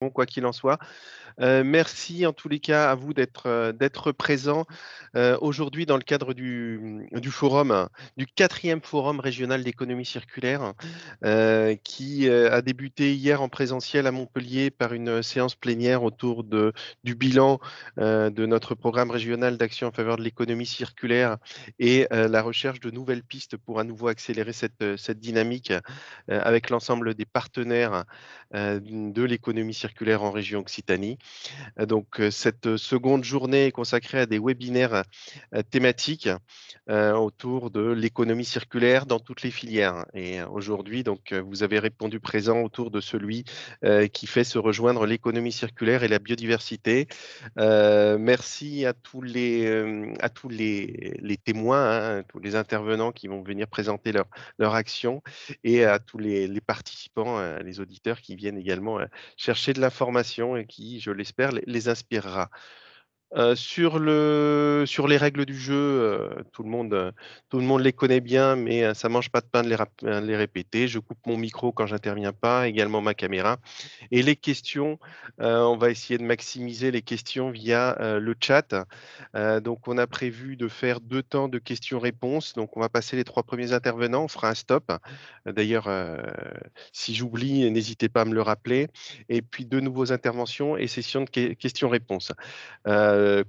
quoi qu'il en soit. Merci en tous les cas à vous d'être présents aujourd'hui dans le cadre du forum, du 4e forum régional d'économie circulaire, qui a débuté hier en présentiel à Montpellier par une séance plénière autour du bilan de notre programme régional d'action en faveur de l'économie circulaire et la recherche de nouvelles pistes pour à nouveau accélérer cette dynamique avec l'ensemble des partenaires de l'économie circulaire en région Occitanie. Cette seconde journée est consacrée à des webinaires thématiques autour de l'économie circulaire dans toutes les filières. Et aujourd'hui, vous avez répondu présent autour de celui qui fait se rejoindre l'économie circulaire et la biodiversité. Merci à tous les témoins, hein, tous les intervenants qui vont venir présenter leur action et à tous les participants, les auditeurs qui viennent également chercher de l'information et qui, je l'espère, les inspirera. Sur les règles du jeu, tout le monde les connaît bien, mais ça mange pas de pain de les répéter. Je coupe mon micro quand j'interviens pas, également ma caméra. Et les questions, on va essayer de maximiser les questions via le chat. Donc, on a prévu de faire 2 temps de questions-réponses. Donc, on va passer les 3 premiers intervenants. On fera un stop. D'ailleurs, si j'oublie, n'hésitez pas à me le rappeler. Et puis, 2 nouveaux interventions et session de questions-réponses.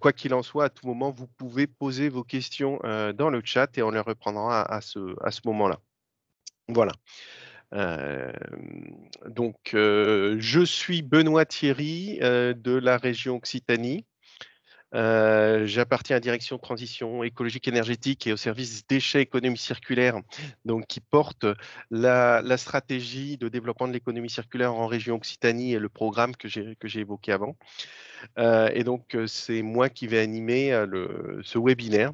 Quoi qu'il en soit, à tout moment, vous pouvez poser vos questions dans le chat et on les reprendra à ce moment-là. Voilà. Euh, je suis Benoît Thierry de la région Occitanie. J'appartiens à la direction de transition écologique énergétique et au service déchets économie circulaire, donc qui porte la stratégie de développement de l'économie circulaire en région Occitanie et le programme que j'ai évoqué avant. C'est moi qui vais animer ce webinaire.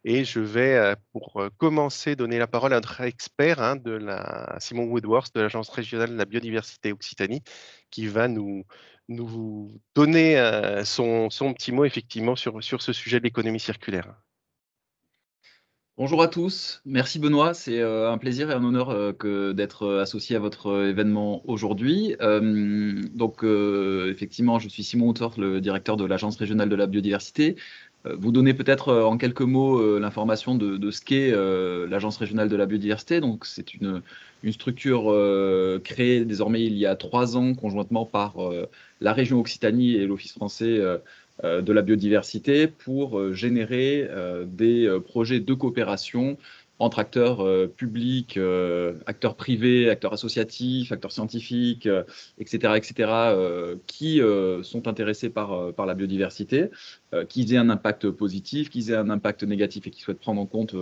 Et je vais, pour commencer, donner la parole à notre expert, hein, Simon Woodworth, de l'Agence régionale de la biodiversité Occitanie, qui va nous donner son petit mot, effectivement, sur ce sujet de l'économie circulaire. Bonjour à tous, merci Benoît, c'est un plaisir et un honneur d'être associé à votre événement aujourd'hui. Effectivement, je suis Simon Woodworth, le directeur de l'Agence régionale de la biodiversité. Vous donnez peut-être en quelques mots l'information de ce qu'est l'Agence régionale de la biodiversité. Donc, c'est une structure créée désormais il y a 3 ans conjointement par la région Occitanie et l'Office français de la biodiversité pour générer des projets de coopération entre acteurs publics, acteurs privés, acteurs associatifs, acteurs scientifiques, etc., qui sont intéressés par la biodiversité, qui aient un impact positif, qui aient un impact négatif et qui souhaitent prendre en compte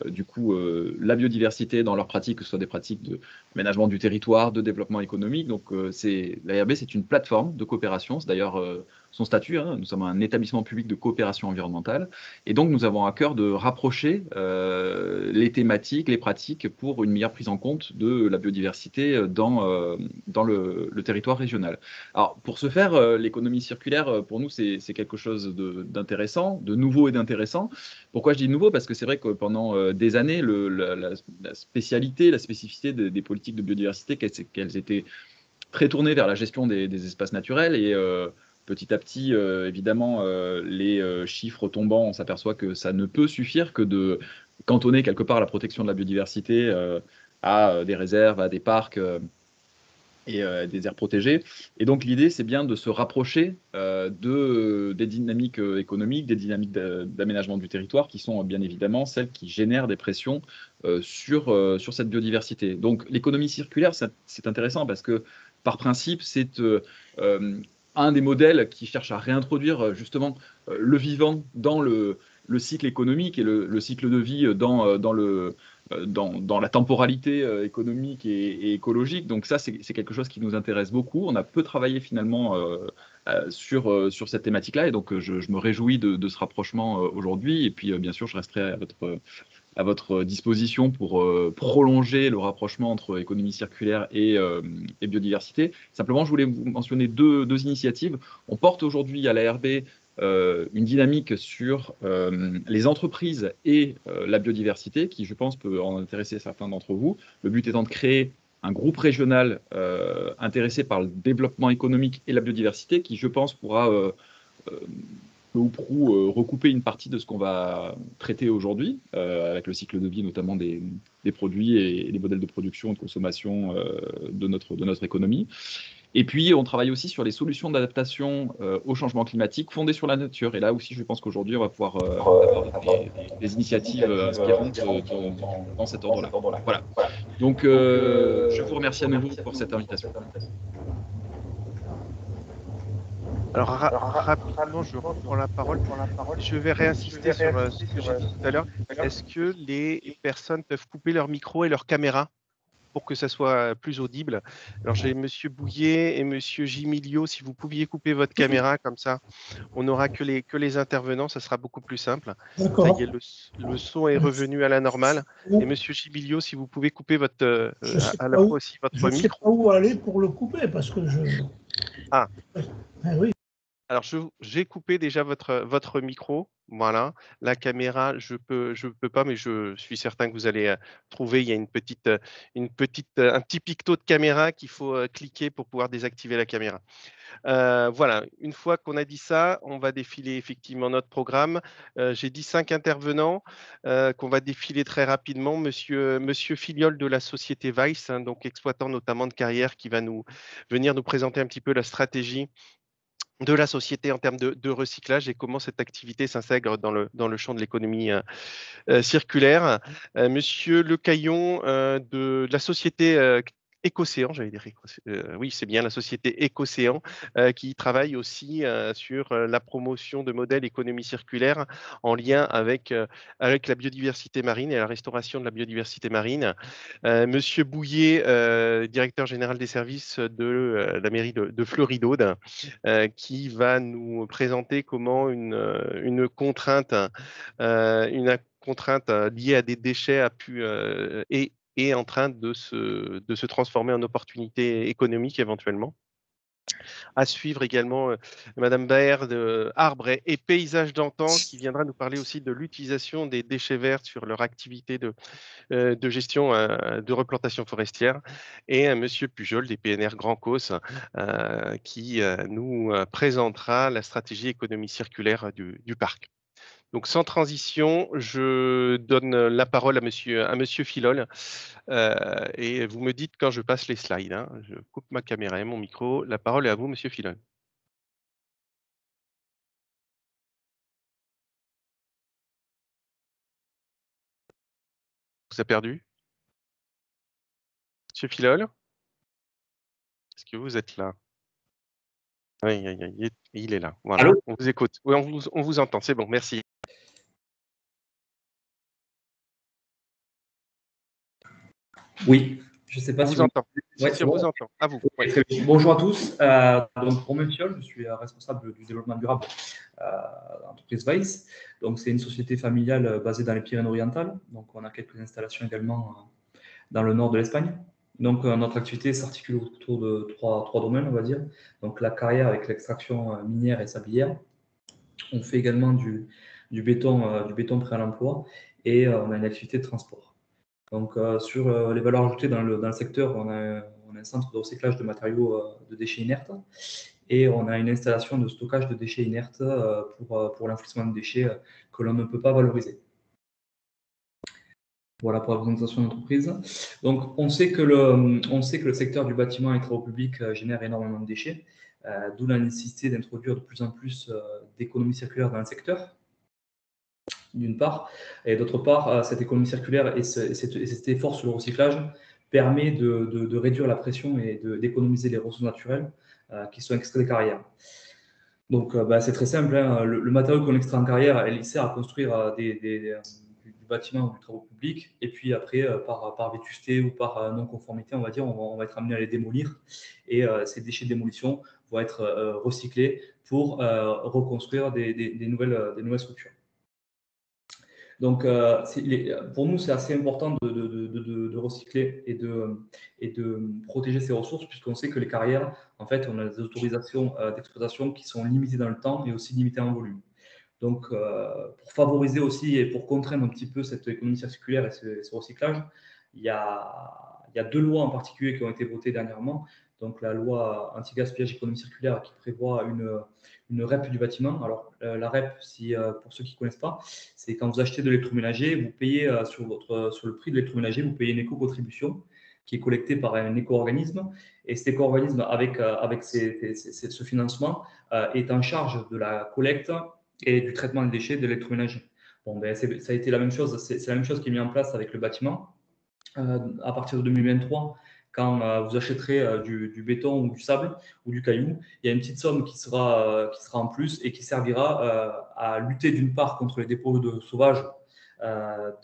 la biodiversité dans leurs pratiques, que ce soit des pratiques de aménagement du territoire, de développement économique. Donc, l'ARB, c'est une plateforme de coopération. C'est d'ailleurs son statut, hein. Nous sommes un établissement public de coopération environnementale. Et donc, nous avons à cœur de rapprocher les thématiques, les pratiques pour une meilleure prise en compte de la biodiversité dans le territoire régional. Alors, pour ce faire, l'économie circulaire, pour nous, c'est quelque chose d'intéressant, de nouveau et d'intéressant. Pourquoi je dis nouveau? Parce que c'est vrai que pendant des années, la spécialité, la spécificité des politiques de biodiversité, qu'elles étaient très tournées vers la gestion des espaces naturels et petit à petit, évidemment, les chiffres tombant, on s'aperçoit que ça ne peut suffire que de cantonner quelque part la protection de la biodiversité à des réserves, à des parcs et des aires protégées. Et donc l'idée, c'est bien de se rapprocher des dynamiques économiques, des dynamiques d'aménagement du territoire, qui sont bien évidemment celles qui génèrent des pressions sur cette biodiversité. Donc l'économie circulaire, c'est intéressant parce que par principe, c'est un des modèles qui cherche à réintroduire justement le vivant dans le cycle économique et le cycle de vie dans la temporalité économique et écologique. Donc ça, c'est quelque chose qui nous intéresse beaucoup. On a peu travaillé finalement sur cette thématique-là, et donc je me réjouis de ce rapprochement aujourd'hui. Et puis, bien sûr, je resterai à votre disposition pour prolonger le rapprochement entre économie circulaire et biodiversité. Simplement, je voulais vous mentionner deux initiatives. On porte aujourd'hui à l'ARB une dynamique sur les entreprises et la biodiversité, qui, je pense, peut en intéresser certains d'entre vous. Le but étant de créer un groupe régional intéressé par le développement économique et la biodiversité qui, je pense, pourra peu ou prou recouper une partie de ce qu'on va traiter aujourd'hui, avec le cycle de vie notamment des produits et les modèles de production et de consommation de notre économie. Et puis, on travaille aussi sur les solutions d'adaptation au changement climatique fondées sur la nature. Et là aussi, je pense qu'aujourd'hui, on va pouvoir avoir des initiatives inspirantes dans cet ordre-là. Voilà. Donc, je vous remercie à nouveau pour cette invitation. Alors, rapidement, je reprends la parole. Je vais réinsister sur ce que j'ai dit tout à l'heure. Est-ce que les personnes peuvent couper leur micro et leur caméra pour que ça soit plus audible? Alors, j'ai Monsieur Bouillet et Monsieur Gimilio. Si vous pouviez couper votre caméra, comme ça, on n'aura que les intervenants. Ça sera beaucoup plus simple. Ça y est, le son est revenu à la normale. Et Monsieur Gimilio, si vous pouvez couper votre, à la fois aussi votre micro. Je ne sais pas où aller pour le couper parce que je. Ah. Oui. Alors, j'ai coupé déjà votre micro. Voilà. La caméra, je peux pas, mais je suis certain que vous allez trouver. Il y a un petit picto de caméra qu'il faut cliquer pour pouvoir désactiver la caméra. Voilà. Une fois qu'on a dit ça, on va défiler effectivement notre programme. J'ai dit 5 intervenants qu'on va défiler très rapidement. Monsieur Filiol de la société Weiss, hein, donc exploitant notamment de carrière, qui va venir nous présenter un petit peu la stratégie de la société en termes de recyclage et comment cette activité s'intègre dans le champ de l'économie circulaire. Monsieur Lecaillon de la société Écocéan, j'allais dire, oui, c'est bien la société Écocéan qui travaille aussi sur la promotion de modèles économie circulaire en lien avec la biodiversité marine et la restauration de la biodiversité marine. Monsieur Bouillet, directeur général des services de la mairie de Fleury-d'Aude, qui va nous présenter comment une contrainte liée à des déchets est en train de se transformer en opportunité économique éventuellement. À suivre également Madame Baer de Arbres et Paysages d'antan, qui viendra nous parler aussi de l'utilisation des déchets verts sur leur activité de gestion de replantation forestière, et Monsieur Pujol des PNR Grand Causse qui nous présentera la stratégie économie circulaire du parc. Donc, sans transition, je donne la parole à Monsieur Filol et vous me dites quand je passe les slides, hein. Je coupe ma caméra et mon micro. La parole est à vous, Monsieur Filol. Vous avez perdu? Monsieur Filol? Est-ce que vous êtes là? Oui, il est là. Voilà. Allô? On vous écoute. Oui, on vous entend. C'est bon, merci. Oui, je ne sais pas On si vous entend. Ouais, Si, on vous entend. À vous. Ouais, très bien. Bonjour à tous. Donc, pour Monsieur, je suis responsable du développement durable à l'entreprise Weiss. Donc, c'est une société familiale basée dans les Pyrénées-Orientales. Donc, on a quelques installations également dans le nord de l'Espagne. Donc, notre activité s'articule autour de trois domaines, on va dire. Donc, la carrière avec l'extraction minière et sablière. On fait également du béton prêt à l'emploi et on a une activité de transport. Donc, sur les valeurs ajoutées dans le secteur, on a un centre de recyclage de matériaux de déchets inertes et on a une installation de stockage de déchets inertes pour l'enfouissement de déchets que l'on ne peut pas valoriser. Voilà pour la présentation de l'entreprise. Donc, on sait que le secteur du bâtiment et travaux publics génère énormément de déchets, d'où la nécessité d'introduire de plus en plus d'économie circulaire dans le secteur, d'une part, et d'autre part, cette économie circulaire et cet effort sur le recyclage permet de réduire la pression et d'économiser les ressources naturelles qui sont extraites des carrières. Donc, c'est très simple, hein. Le matériau qu'on extrait en carrière, il sert à construire du bâtiment ou du travaux public, et puis après, par vétusté ou par non-conformité, on va dire, on va être amené à les démolir, et ces déchets de démolition vont être recyclés pour reconstruire des nouvelles structures. Donc, pour nous, c'est assez important de recycler et de protéger ces ressources, puisqu'on sait que les carrières, en fait, on a des autorisations d'exploitation qui sont limitées dans le temps et aussi limitées en volume. Donc, pour favoriser aussi et pour contraindre un petit peu cette économie circulaire et ce recyclage, il y a il y a 2 lois en particulier qui ont été votées dernièrement. Donc, la loi anti-gaspillage économie circulaire qui prévoit une REP du bâtiment. Alors, la REP, pour ceux qui ne connaissent pas, c'est quand vous achetez de l'électroménager, vous payez sur le prix de l'électroménager, vous payez une éco-contribution qui est collectée par un éco-organisme. Et cet éco-organisme, avec ce financement, est en charge de la collecte et du traitement des déchets de l'électroménager. Bon, ben, ça a été la même chose, c'est la même chose qui est mise en place avec le bâtiment. À partir de 2023, quand vous achèterez du béton ou du sable ou du caillou, il y a une petite somme qui sera en plus et qui servira à lutter d'une part contre les dépôts sauvages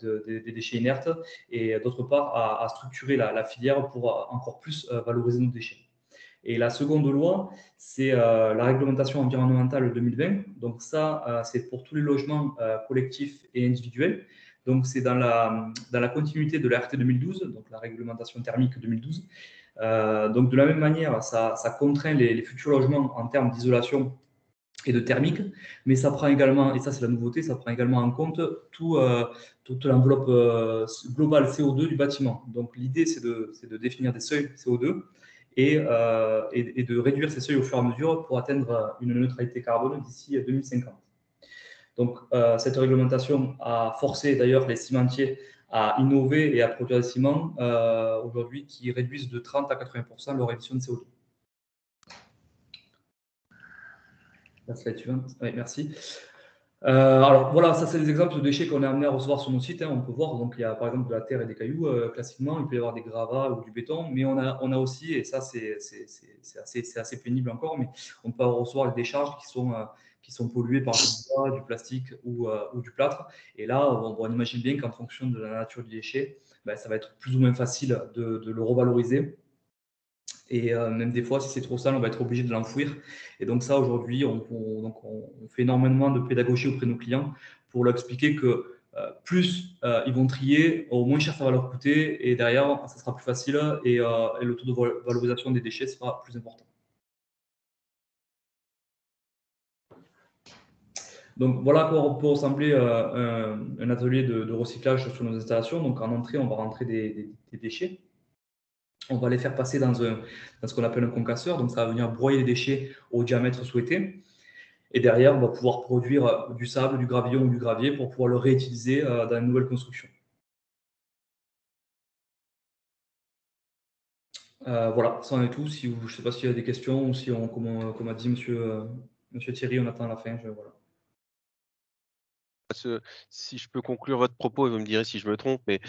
des déchets inertes et d'autre part à structurer la filière pour encore plus valoriser nos déchets. Et la seconde loi, c'est la réglementation environnementale 2020. Donc ça, c'est pour tous les logements collectifs et individuels. Donc c'est dans la continuité de la RT 2012, donc la réglementation thermique 2012. Donc de la même manière, ça contraint les futurs logements en termes d'isolation et de thermique, mais ça prend également, et ça c'est la nouveauté, ça prend également en compte toute l'enveloppe globale CO2 du bâtiment. Donc l'idée c'est de définir des seuils CO2 et de réduire ces seuils au fur et à mesure pour atteindre une neutralité carbone d'ici 2050. Donc cette réglementation a forcé d'ailleurs les cimentiers à innover et à produire des ciments aujourd'hui qui réduisent de 30 à 80% leur émission de CO2. La slide suivante. Oui, merci. Alors voilà, ça c'est des exemples de déchets qu'on est amené à recevoir sur nos sites. On peut voir, donc il y a par exemple de la terre et des cailloux classiquement, il peut y avoir des gravats ou du béton, mais on a aussi, et ça c'est assez pénible encore, mais on peut recevoir des décharges qui sont polluées par du bois, du plastique ou du plâtre. Et là, on imagine bien qu'en fonction de la nature du déchet, ben, ça va être plus ou moins facile de le revaloriser. Et même des fois, si c'est trop sale, on va être obligé de l'enfouir. Et donc ça, aujourd'hui, on fait énormément de pédagogie auprès de nos clients pour leur expliquer que plus ils vont trier, au moins cher ça va leur coûter. Et derrière, ça sera plus facile et le taux de valorisation des déchets sera plus important. Donc voilà à quoi peut ressembler un atelier de recyclage sur nos installations. Donc en entrée, on va rentrer des déchets. On va les faire passer dans ce qu'on appelle un concasseur. Donc, ça va venir broyer les déchets au diamètre souhaité. Et derrière, on va pouvoir produire du sable, du gravillon ou du gravier pour pouvoir le réutiliser dans une nouvelle construction. Voilà, ça en est tout. Je ne sais pas s'il y a des questions ou si, comme a dit monsieur Thierry, on attend la fin. Voilà. Si je peux conclure votre propos, et vous me direz si je me trompe, mais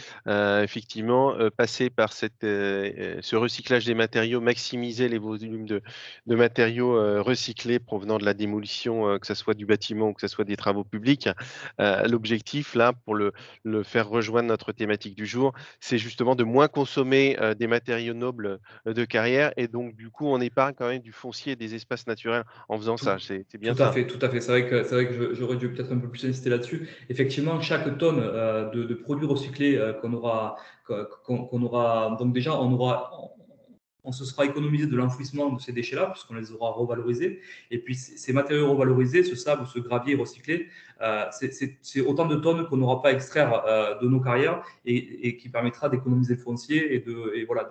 effectivement, passer par ce recyclage des matériaux, maximiser les volumes de matériaux recyclés provenant de la démolition, que ce soit du bâtiment ou que ce soit des travaux publics. L'objectif, là, pour le faire rejoindre notre thématique du jour, c'est justement de moins consommer des matériaux nobles de carrière, et donc du coup, on épargne quand même du foncier et des espaces naturels en faisant ça. C'est bien ça. Tout à fait. C'est vrai que j'aurais dû peut-être un peu plus insister là-dessus. Effectivement, chaque tonne de produits recyclés qu'on aura, donc déjà, on se sera économisé de l'enfouissement de ces déchets-là, puisqu'on les aura revalorisés. Et puis, ces matériaux revalorisés, ce sable, ce gravier recyclé, c'est autant de tonnes qu'on n'aura pas à extraire de nos carrières et qui permettra d'économiser le foncier et voilà,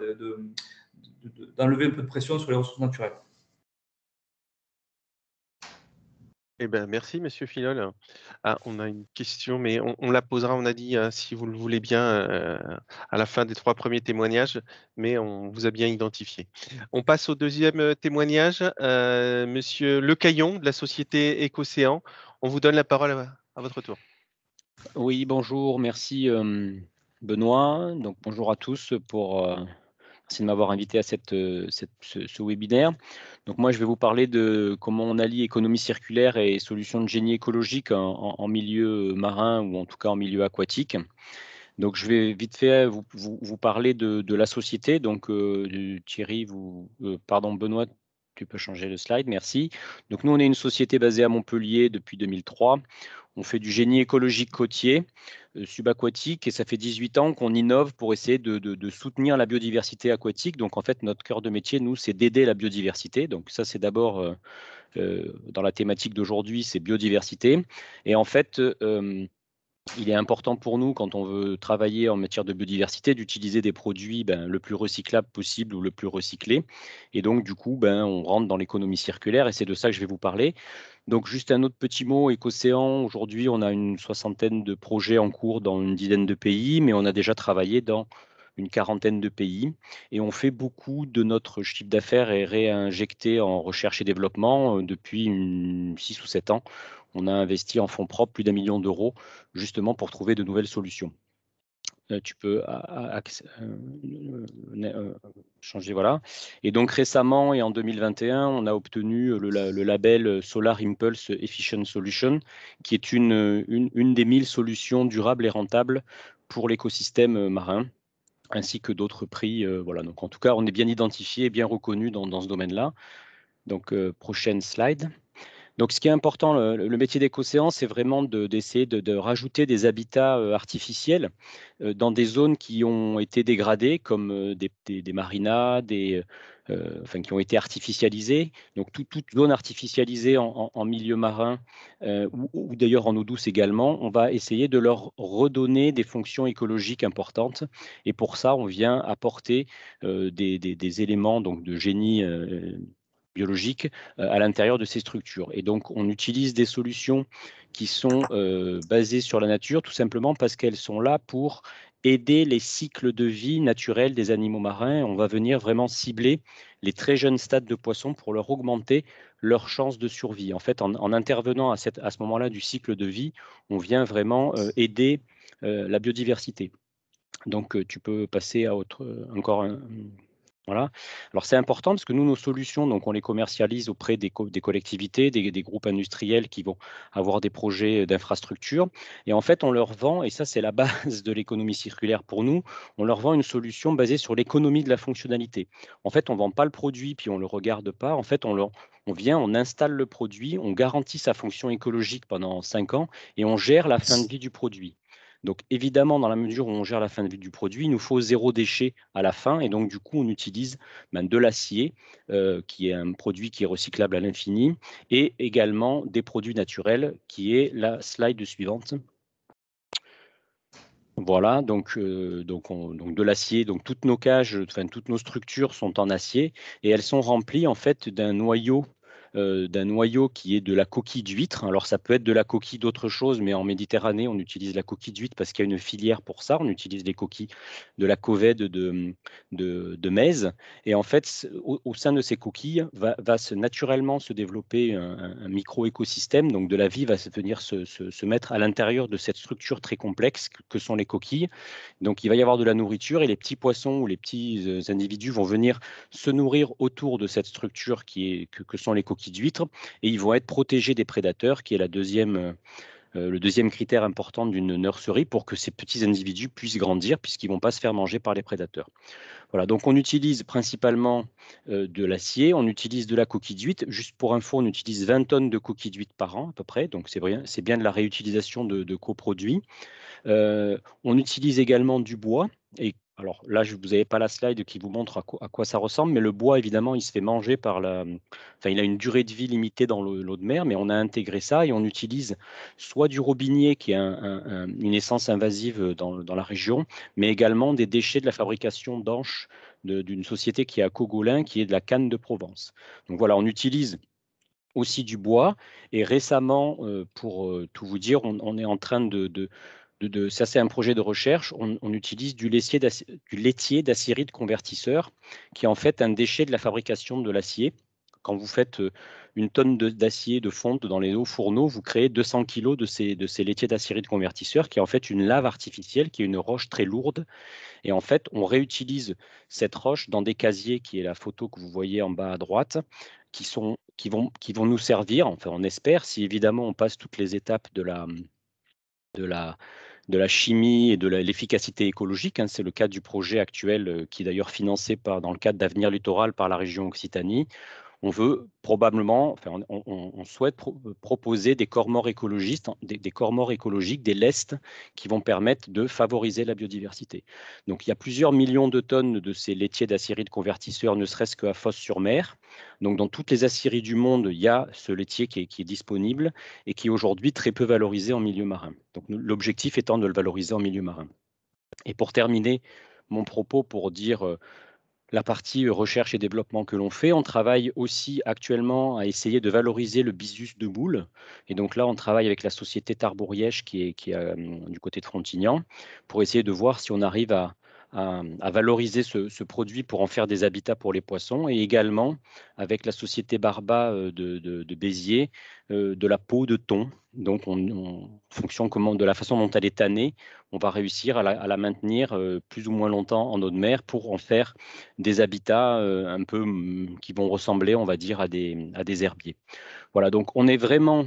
d'enlever un peu de pression sur les ressources naturelles. Eh ben, merci, Monsieur Filol. Ah, on a une question, mais on la posera, on a dit, si vous le voulez bien, à la fin des 3 premiers témoignages, mais on vous a bien identifié. On passe au deuxième témoignage. Monsieur Lecaillon, de la société Écocéan. On vous donne la parole à votre tour. Oui, bonjour, merci Benoît. Donc, bonjour à tous merci de m'avoir invité à ce webinaire. Donc moi, je vais vous parler de comment on allie économie circulaire et solutions de génie écologique en milieu marin ou en tout cas en milieu aquatique. Donc je vais vite fait vous parler de la société. Donc Thierry, Benoît, tu peux changer le slide, merci. Donc nous, on est une société basée à Montpellier depuis 2003. On fait du génie écologique côtier, subaquatique, et ça fait 18 ans qu'on innove pour essayer de soutenir la biodiversité aquatique. Donc en fait, notre cœur de métier, nous, c'est d'aider la biodiversité. Donc ça, c'est d'abord, dans la thématique d'aujourd'hui, c'est biodiversité. Et en fait, il est important pour nous, quand on veut travailler en matière de biodiversité, d'utiliser des produits le plus recyclables possible ou le plus recyclé. Et donc, du coup, on rentre dans l'économie circulaire et c'est de ça que je vais vous parler. Donc, juste un autre petit mot, Écocéan. Aujourd'hui, on a une soixantaine de projets en cours dans une dizaine de pays, mais on a déjà travaillé dans une quarantaine de pays. Et on fait beaucoup de notre chiffre d'affaires est réinjecté en recherche et développement depuis 6 ou 7 ans. On a investi en fonds propres plus d'1 million d'euros justement pour trouver de nouvelles solutions. Tu peux changer, voilà. Et donc récemment et en 2021, on a obtenu le label Solar Impulse Efficient Solution, qui est une des 1000 solutions durables et rentables pour l'écosystème marin, ainsi que d'autres prix. Voilà. Donc en tout cas, on est bien identifié et bien reconnu dans ce domaine-là. Donc prochaine slide. Donc, ce qui est important, le métier d'écocéan, c'est vraiment d'essayer de rajouter des habitats artificiels dans des zones qui ont été dégradées, comme des marinas, enfin, qui ont été artificialisées. Donc, toute zone artificialisée en milieu marin ou d'ailleurs en eau douce également, on va essayer de leur redonner des fonctions écologiques importantes. Et pour ça, on vient apporter des éléments donc, de génie biologique à l'intérieur de ces structures. Et donc, on utilise des solutions qui sont basées sur la nature, tout simplement parce qu'elles sont là pour aider les cycles de vie naturels des animaux marins. On va venir vraiment cibler les très jeunes stades de poissons pour leur augmenter leurs chances de survie. En fait, en intervenant à ce moment-là du cycle de vie, on vient vraiment aider la biodiversité. Donc, tu peux passer à encore un. Voilà. Alors, c'est important parce que nous, nos solutions, donc, on les commercialise auprès des collectivités, des groupes industriels qui vont avoir des projets d'infrastructure. Et en fait, on leur vend, et ça, c'est la base de l'économie circulaire pour nous, on leur vend une solution basée sur l'économie de la fonctionnalité. En fait, on ne vend pas le produit, puis on ne le regarde pas. En fait, on vient, on installe le produit, on garantit sa fonction écologique pendant 5 ans et on gère la fin de vie du produit. Donc évidemment, dans la mesure où on gère la fin de vie du produit, il nous faut 0 déchet à la fin. Et donc du coup, on utilise de l'acier, qui est un produit qui est recyclable à l'infini, et également des produits naturels, qui est la slide suivante. Voilà, donc de l'acier. Donc toutes nos cages, enfin toutes nos structures sont en acier et elles sont remplies en fait d'un noyau qui est de la coquille d'huître. Alors ça peut être de la coquille d'autre chose, mais en Méditerranée, on utilise la coquille d'huître parce qu'il y a une filière pour ça. On utilise les coquilles de la covède de Mèze. Et en fait, au sein de ces coquilles, va naturellement se développer un micro-écosystème. Donc de la vie va venir se mettre à l'intérieur de cette structure très complexe que sont les coquilles. Donc il va y avoir de la nourriture et les petits poissons ou les petits individus vont venir se nourrir autour de cette structure que sont les coquilles d'huîtres et ils vont être protégés des prédateurs, qui est le deuxième critère important d'une nurserie pour que ces petits individus puissent grandir puisqu'ils ne vont pas se faire manger par les prédateurs. Voilà, donc on utilise principalement de l'acier, on utilise de la coquille d'huître. Juste pour info, on utilise 20 tonnes de coquilles d'huître par an à peu près, donc c'est bien de la réutilisation de coproduits. On utilise également du bois. Et alors là, vous n'avez pas la slide qui vous montre à quoi ça ressemble, mais le bois, évidemment, il se fait manger enfin, il a une durée de vie limitée dans l'eau de mer, mais on a intégré ça et on utilise soit du robinier, qui est une essence invasive dans la région, mais également des déchets de la fabrication d'anches d'une société qui est à Cogolin, qui est de la canne de Provence. Donc voilà, on utilise aussi du bois. Et récemment, pour tout vous dire, on est en train ça c'est un projet de recherche, on utilise du laitier d'acéride convertisseur, qui est en fait un déchet de la fabrication de l'acier. Quand vous faites une tonne d'acier de fonte dans les hauts fourneaux, vous créez 200 kg de ces laitiers d'acéride convertisseur, qui est en fait une lave artificielle, qui est une roche très lourde. Et en fait, on réutilise cette roche dans des casiers, qui est la photo que vous voyez en bas à droite, qui vont nous servir, enfin on espère, si évidemment on passe toutes les étapes de la chimie et de l'efficacité écologique. C'est le cas du projet actuel qui est d'ailleurs financé dans le cadre d'Avenir Littoral par la région Occitanie. on veut probablement, enfin, on souhaite proposer des corps morts écologistes, des corps morts écologiques, des lestes qui vont permettre de favoriser la biodiversité. Donc il y a plusieurs millions de tonnes de ces laitiers d'acierie de convertisseurs, ne serait-ce qu'à Fos-sur-Mer. Donc dans toutes les aciéries du monde, il y a ce laitier qui est disponible et qui est aujourd'hui très peu valorisé en milieu marin. Donc l'objectif étant de le valoriser en milieu marin. Et pour terminer mon propos, pour dire la partie recherche et développement que l'on fait, on travaille aussi actuellement à essayer de valoriser le bisus de moule. Et donc là, on travaille avec la société Tarboriège qui est du côté de Frontignan pour essayer de voir si on arrive à valoriser ce produit pour en faire des habitats pour les poissons, et également avec la société Barba de Béziers, de la peau de thon. Donc, en fonction de la façon dont elle est tannée, on va réussir à la maintenir plus ou moins longtemps en eau de mer pour en faire des habitats un peu qui vont ressembler, on va dire, à des herbiers. Voilà, donc on est vraiment,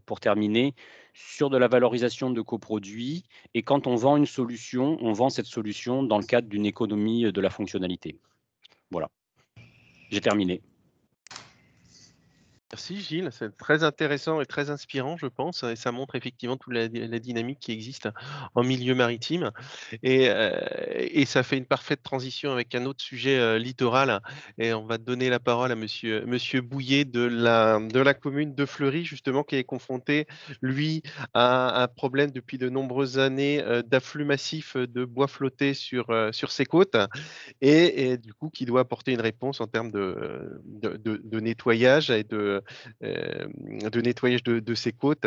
pour terminer, sur de la valorisation de coproduits, et quand on vend une solution, on vend cette solution dans le cadre d'une économie de la fonctionnalité. Voilà, j'ai terminé. Merci Gilles, c'est très intéressant et très inspirant, je pense, et ça montre effectivement toute la dynamique qui existe en milieu maritime. Et ça fait une parfaite transition avec un autre sujet littoral. Et on va donner la parole à monsieur Bouillet de la commune de Fleury, justement, qui est confronté, lui, à un problème depuis de nombreuses années d'afflux massif de bois flotté sur ses côtes. Et du coup, qui doit apporter une réponse en termes de nettoyage et de nettoyage de ces côtes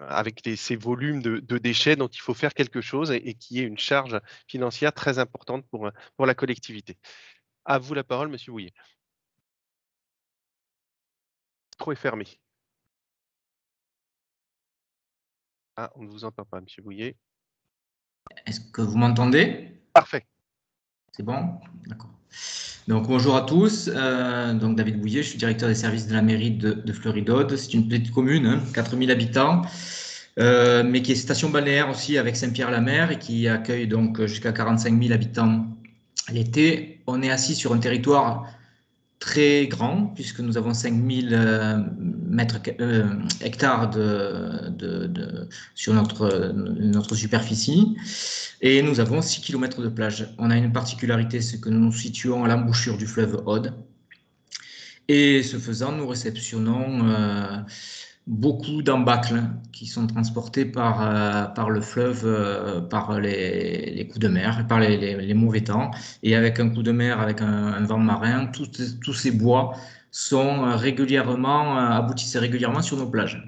avec ces volumes de déchets dont il faut faire quelque chose et qui est une charge financière très importante pour la collectivité. À vous la parole, monsieur Bouillet. Le micro est fermé. Ah, on ne vous entend pas, monsieur Bouillet. Est-ce que vous m'entendez? Parfait. C'est bon? D'accord. Donc bonjour à tous, donc David Bouillet, je suis directeur des services de la mairie de Fleury-d'Aude. C'est une petite commune, 4000 habitants, mais qui est station balnéaire aussi avec Saint-Pierre-la-Mer et qui accueille donc jusqu'à 45 000 habitants l'été. On est assis sur un territoire très grand puisque nous avons 5000 hectares sur notre superficie et nous avons 6 km de plage. On a une particularité, c'est que nous nous situons à l'embouchure du fleuve Aude et ce faisant, nous réceptionnons beaucoup d'embâcles qui sont transportés par le fleuve, par les coups de mer, par les mauvais temps. Et avec un coup de mer, avec un vent marin, tous ces bois aboutissent régulièrement sur nos plages.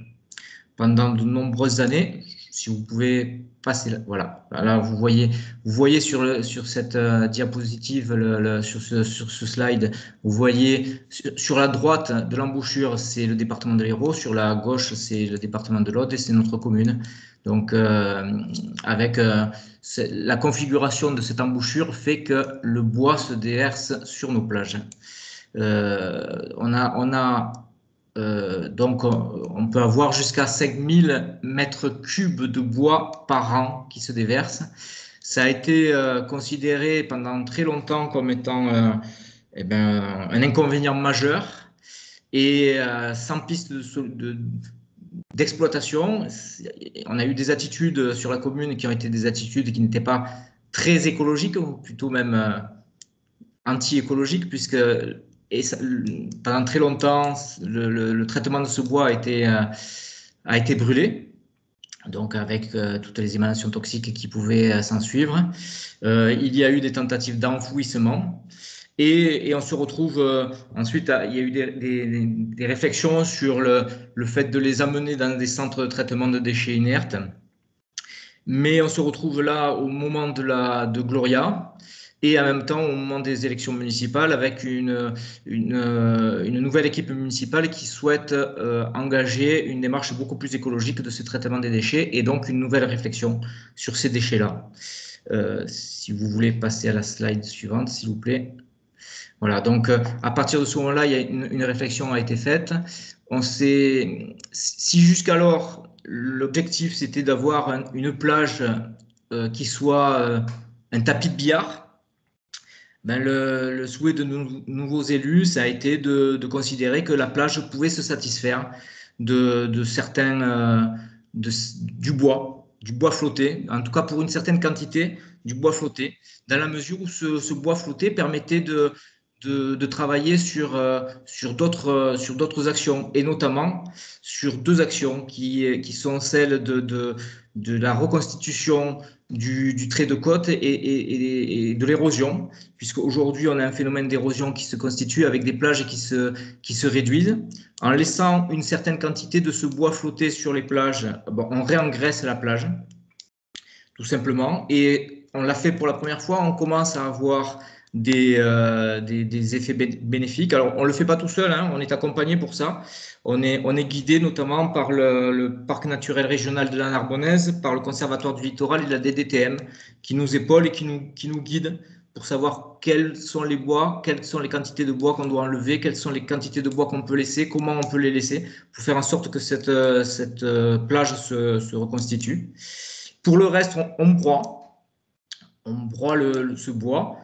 Pendant de nombreuses années, si vous pouvez passer là, voilà. Là, vous voyez sur cette diapositive, sur ce slide, vous voyez sur la droite de l'embouchure, c'est le département de l'Hérault, sur la gauche, c'est le département de l'Aude et c'est notre commune. Donc, avec la configuration de cette embouchure fait que le bois se déverse sur nos plages. Donc, on peut avoir jusqu'à 5000 mètres cubes de bois par an qui se déversent. Ça a été considéré pendant très longtemps comme étant un inconvénient majeur. Et sans piste d'exploitation, on a eu des attitudes sur la commune qui ont été des attitudes qui n'étaient pas très écologiques, ou plutôt même anti-écologiques, puisque pendant très longtemps, le traitement de ce bois a été brûlé, donc avec toutes les émanations toxiques qui pouvaient s'en suivre. Il y a eu des tentatives d'enfouissement et on se retrouve ensuite, il y a eu des réflexions sur le fait de les amener dans des centres de traitement de déchets inertes. Mais on se retrouve là au moment de Gloria, et en même temps au moment des élections municipales avec une nouvelle équipe municipale qui souhaite engager une démarche beaucoup plus écologique de ce traitement des déchets et donc une nouvelle réflexion sur ces déchets-là. Si vous voulez passer à la slide suivante, s'il vous plaît. Voilà, donc à partir de ce moment-là, il y a une réflexion a été faite. Si jusqu'alors l'objectif c'était d'avoir une plage qui soit un tapis de billard, ben le souhait de nouveaux élus, ça a été de considérer que la plage pouvait se satisfaire de certains, du bois flotté, en tout cas pour une certaine quantité du bois flotté, dans la mesure où ce bois flotté permettait de travailler sur d'autres actions, et notamment sur deux actions qui sont celles de la reconstitution du trait de côte et de l'érosion, puisque aujourd'hui on a un phénomène d'érosion qui se constitue avec des plages qui se réduisent. En laissant une certaine quantité de ce bois flotter sur les plages, bon, on réengraisse la plage, tout simplement, et on l'a fait pour la première fois. On commence à avoir des effets bénéfiques. Alors, on ne le fait pas tout seul, hein, on est accompagné pour ça. On est guidé notamment par le Parc naturel régional de la Narbonnaise, par le Conservatoire du littoral et la DDTM, qui nous épaule et qui nous guide pour savoir quels sont les bois, quelles sont les quantités de bois qu'on doit enlever, quelles sont les quantités de bois qu'on peut laisser, comment on peut les laisser, pour faire en sorte que cette plage se reconstitue. Pour le reste, on broie ce bois.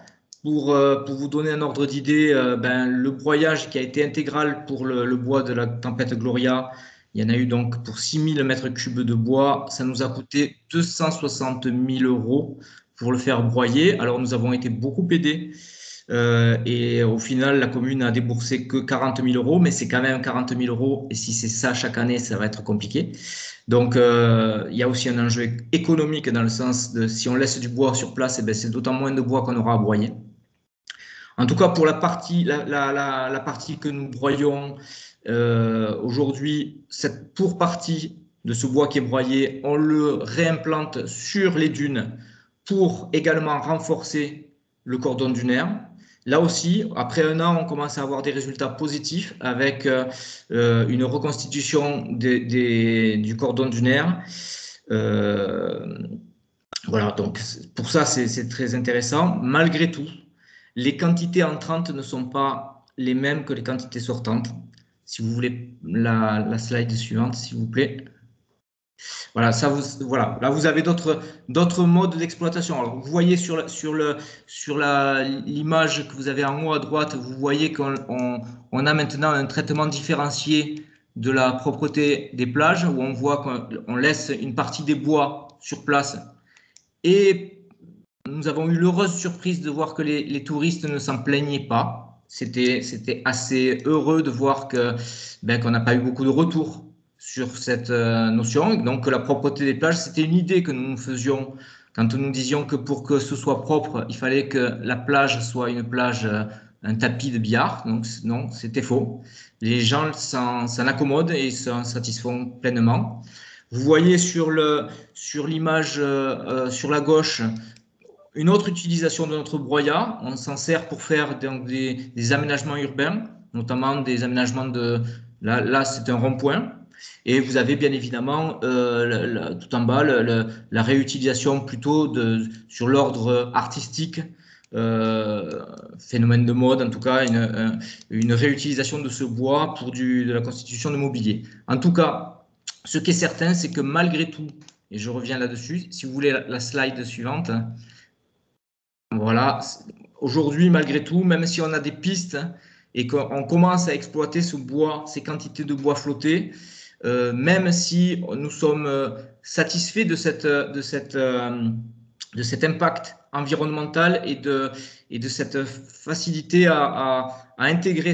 Pour vous donner un ordre d'idée, le broyage qui a été intégral pour le bois de la tempête Gloria, il y en a eu donc pour 6000 mètres cubes de bois, ça nous a coûté 260 000 € pour le faire broyer. Alors nous avons été beaucoup aidés et au final la commune a déboursé que 40 000 €, mais c'est quand même 40 000 € et si c'est ça chaque année, ça va être compliqué. Donc il y a aussi un enjeu économique dans le sens de si on laisse du bois sur place, et c'est d'autant moins de bois qu'on aura à broyer. En tout cas, pour la partie que nous broyons aujourd'hui, cette pour partie de ce bois qui est broyé, on le réimplante sur les dunes pour également renforcer le cordon dunaire. Là aussi, après un an, on commence à avoir des résultats positifs avec une reconstitution du cordon dunaire. Voilà, donc pour ça, c'est très intéressant. Malgré tout, les quantités entrantes ne sont pas les mêmes que les quantités sortantes. Si vous voulez la slide suivante, s'il vous plaît. Voilà, voilà. Là, vous avez d'autres modes d'exploitation. Alors, vous voyez sur l'image que vous avez en haut à droite, vous voyez qu'on a maintenant un traitement différencié de la propreté des plages, où on voit qu'on laisse une partie des bois sur place. Et nous avons eu l'heureuse surprise de voir que les touristes ne s'en plaignaient pas. C'était assez heureux de voir qu'on n'a pas eu beaucoup de retours sur cette notion. Donc, la propreté des plages, c'était une idée que nous nous faisions quand nous disions que pour que ce soit propre, il fallait que la plage soit une plage, un tapis de billard. Donc, non, c'était faux. Les gens s'en accommodent et s'en satisfont pleinement. Vous voyez sur l'image sur la gauche, une autre utilisation de notre broyat. On s'en sert pour faire des aménagements urbains, notamment des aménagements là c'est un rond-point. Et vous avez bien évidemment tout en bas la réutilisation plutôt sur l'ordre artistique, phénomène de mode en tout cas, une réutilisation de ce bois pour de la constitution de mobilier. En tout cas, ce qui est certain, c'est que malgré tout, et je reviens là-dessus, si vous voulez la slide suivante, voilà, aujourd'hui malgré tout, même si on a des pistes et qu'on commence à exploiter ce bois, ces quantités de bois flottés, même si nous sommes satisfaits de cet impact environnemental et de cette facilité à intégrer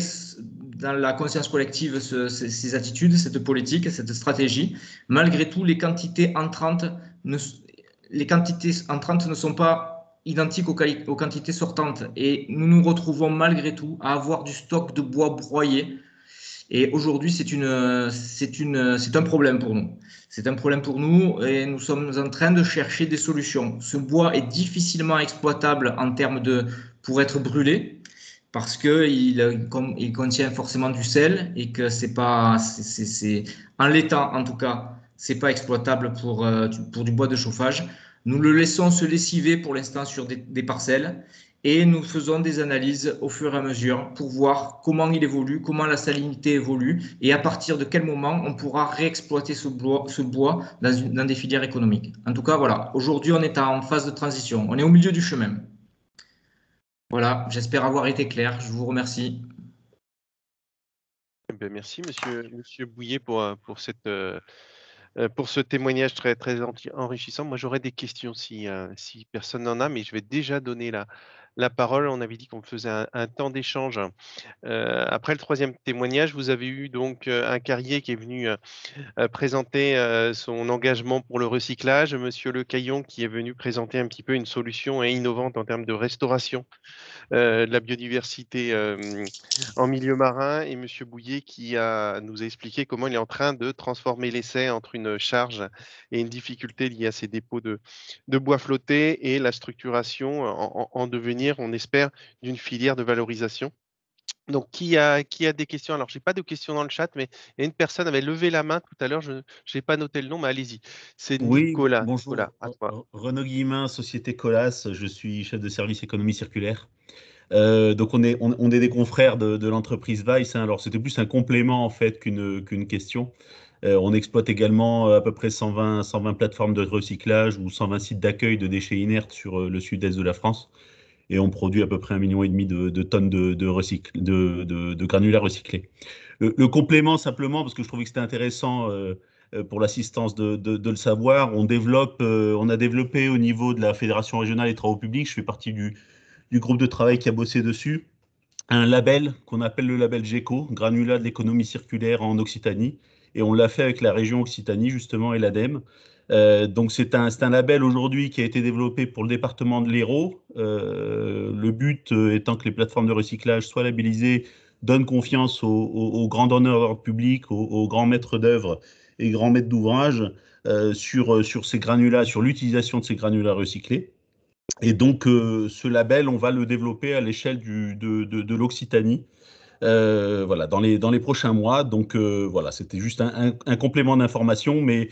dans la conscience collective ces attitudes, cette politique, cette stratégie, malgré tout, les quantités entrantes ne sont pas identiques aux quantités sortantes. Et nous nous retrouvons malgré tout à avoir du stock de bois broyé. Et aujourd'hui, c'est un problème pour nous. C'est un problème pour nous et nous sommes en train de chercher des solutions. Ce bois est difficilement exploitable en termes pour être brûlé parce qu'il contient forcément du sel et que en l'état en tout cas, c'est pas exploitable pour du bois de chauffage. Nous le laissons se lessiver pour l'instant sur des parcelles. Et nous faisons des analyses au fur et à mesure pour voir comment il évolue, comment la salinité évolue et à partir de quel moment on pourra réexploiter ce bois dans des filières économiques. En tout cas, voilà, aujourd'hui on est en phase de transition, on est au milieu du chemin. Voilà, j'espère avoir été clair. Je vous remercie. Eh ben, merci, monsieur Bouillet, pour pour ce témoignage très, très enrichissant. Moi, j'aurais des questions si personne n'en a, mais je vais déjà donner la parole. On avait dit qu'on faisait un temps d'échange. Après le troisième témoignage, vous avez eu donc un Carrier qui est venu présenter son engagement pour le recyclage, Monsieur Le Caillon qui est venu présenter un petit peu une solution innovante en termes de restauration de la biodiversité en milieu marin, et Monsieur Bouillet qui nous a expliqué comment il est en train de transformer l'essai entre une charge et une difficulté liée à ces dépôts de bois flottés et la structuration en devenir, on espère, d'une filière de valorisation. Donc, qui a des questions? Alors, j'ai pas de questions dans le chat, mais il y a une personne avait levé la main tout à l'heure. Je n'ai pas noté le nom, mais allez-y. C'est Oui, Nicolas. bonjour. Nicolas, à toi. Renaud Guillemin, Société Colas. Je suis chef de service économie circulaire. Donc on est des confrères de l'entreprise Weiss, hein. Alors c'était plus un complément en fait qu'une question. On exploite également à peu près 120 plateformes de recyclage ou 120 sites d'accueil de déchets inertes sur le sud-est de la France. Et on produit à peu près 1,5 million de tonnes de granulats recyclés. Le complément simplement, parce que je trouvais que c'était intéressant pour l'assistance de le savoir, on a développé au niveau de la Fédération régionale des travaux publics, je fais partie du groupe de travail qui a bossé dessus, un label qu'on appelle le label GECO, Granulat de l'économie circulaire en Occitanie, et on l'a fait avec la région Occitanie justement et l'ADEME. Donc c'est un label aujourd'hui qui a été développé pour le département de l'Hérault. Le but étant que les plateformes de recyclage soient labellisées, donnent confiance aux grands donneurs d'ordre public, aux grands maîtres d'œuvre et grands maîtres d'ouvrage sur ces granulats, sur l'utilisation de ces granulats recyclés. Et donc, ce label, on va le développer à l'échelle de l'Occitanie, voilà, dans les prochains mois. Donc, voilà, c'était juste un complément d'information, mais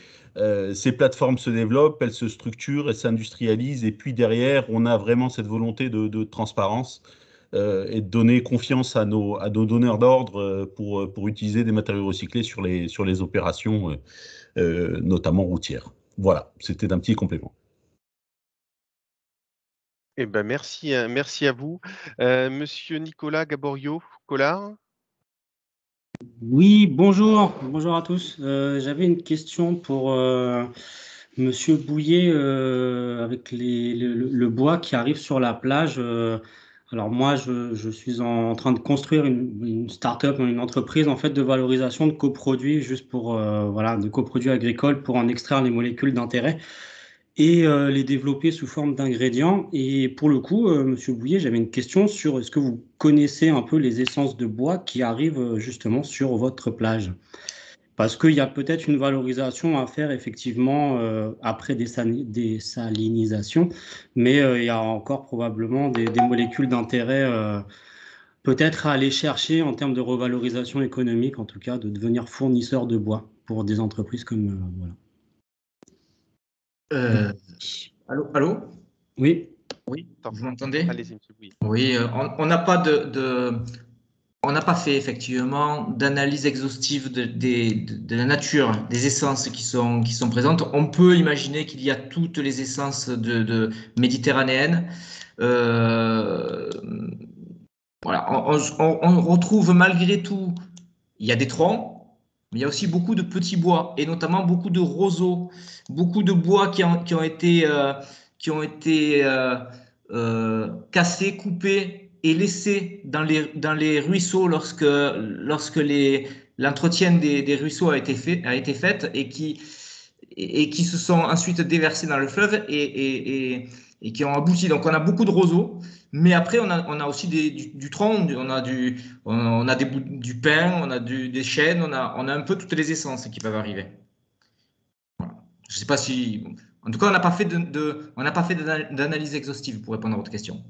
ces plateformes se développent, elles se structurent, elles s'industrialisent, et puis derrière, on a vraiment cette volonté de transparence et de donner confiance à nos donneurs d'ordre pour utiliser des matériaux recyclés sur les opérations, notamment routières. Voilà, c'était un petit complément. Eh ben, merci à vous. Monsieur Nicolas Gaborio-Collard. Oui, bonjour à tous. J'avais une question pour Monsieur Bouillet avec le bois qui arrive sur la plage. Alors moi, je suis en train de construire une start-up, une entreprise en fait de valorisation de coproduits, juste pour voilà, de coproduits agricoles pour en extraire les molécules d'intérêt et les développer sous forme d'ingrédients. Et pour le coup, Monsieur Bouillet, j'avais une question sur est-ce que vous connaissez un peu les essences de bois qui arrivent justement sur votre plage? Parce qu'il y a peut-être une valorisation à faire effectivement après désalinisation, mais il y a encore probablement des molécules d'intérêt peut-être à aller chercher en termes de revalorisation économique, en tout cas de devenir fournisseur de bois pour des entreprises comme voilà. Allô, allô? Oui. Oui, vous m'entendez? Allez-y, monsieur Bouillet. Oui, on n'a pas on n'a pas fait effectivement d'analyse exhaustive de la nature des essences qui sont présentes. On peut imaginer qu'il y a toutes les essences méditerranéennes. Voilà, on retrouve malgré tout, il y a des troncs, mais il y a aussi beaucoup de petits bois, et notamment beaucoup de roseaux, beaucoup de bois qui ont été cassés, coupés et laissés dans les ruisseaux lorsque l'entretien des ruisseaux a été fait et qui se sont ensuite déversés dans le fleuve et qui ont abouti. Donc on a beaucoup de roseaux, mais après on a aussi du tronc, on a du pin, on a des chênes, on a un peu toutes les essences qui peuvent arriver. Voilà. Je ne sais pas si, en tout cas on n'a pas fait d'analyse exhaustive pour répondre à votre question.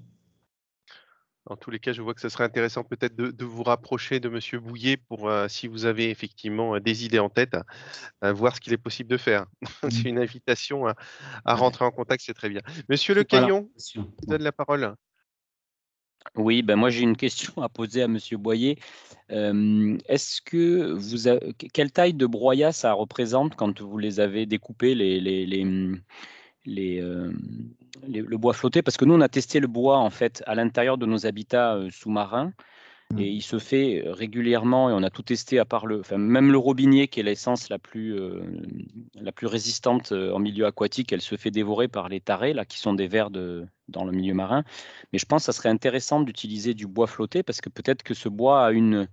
En tous les cas, je vois que ce serait intéressant peut-être de vous rapprocher de monsieur Bouillet pour, si vous avez effectivement des idées en tête, voir ce qu'il est possible de faire. C'est une invitation à rentrer en contact, c'est très bien. Monsieur Le Voilà. Caillon, je vous donne la parole. Oui, ben moi j'ai une question à poser à Monsieur Boyer. Est-ce que quelle taille de broyat ça représente quand vous les avez découpés, le bois flotté, parce que nous, on a testé le bois en fait à l'intérieur de nos habitats sous-marins. Et il se fait régulièrement, et on a tout testé à part même le robinier, qui est l'essence la plus résistante en milieu aquatique, elle se fait dévorer par les tarés, là, qui sont des vers dans le milieu marin. Mais je pense que ça serait intéressant d'utiliser du bois flotté, parce que peut-être que ce bois a une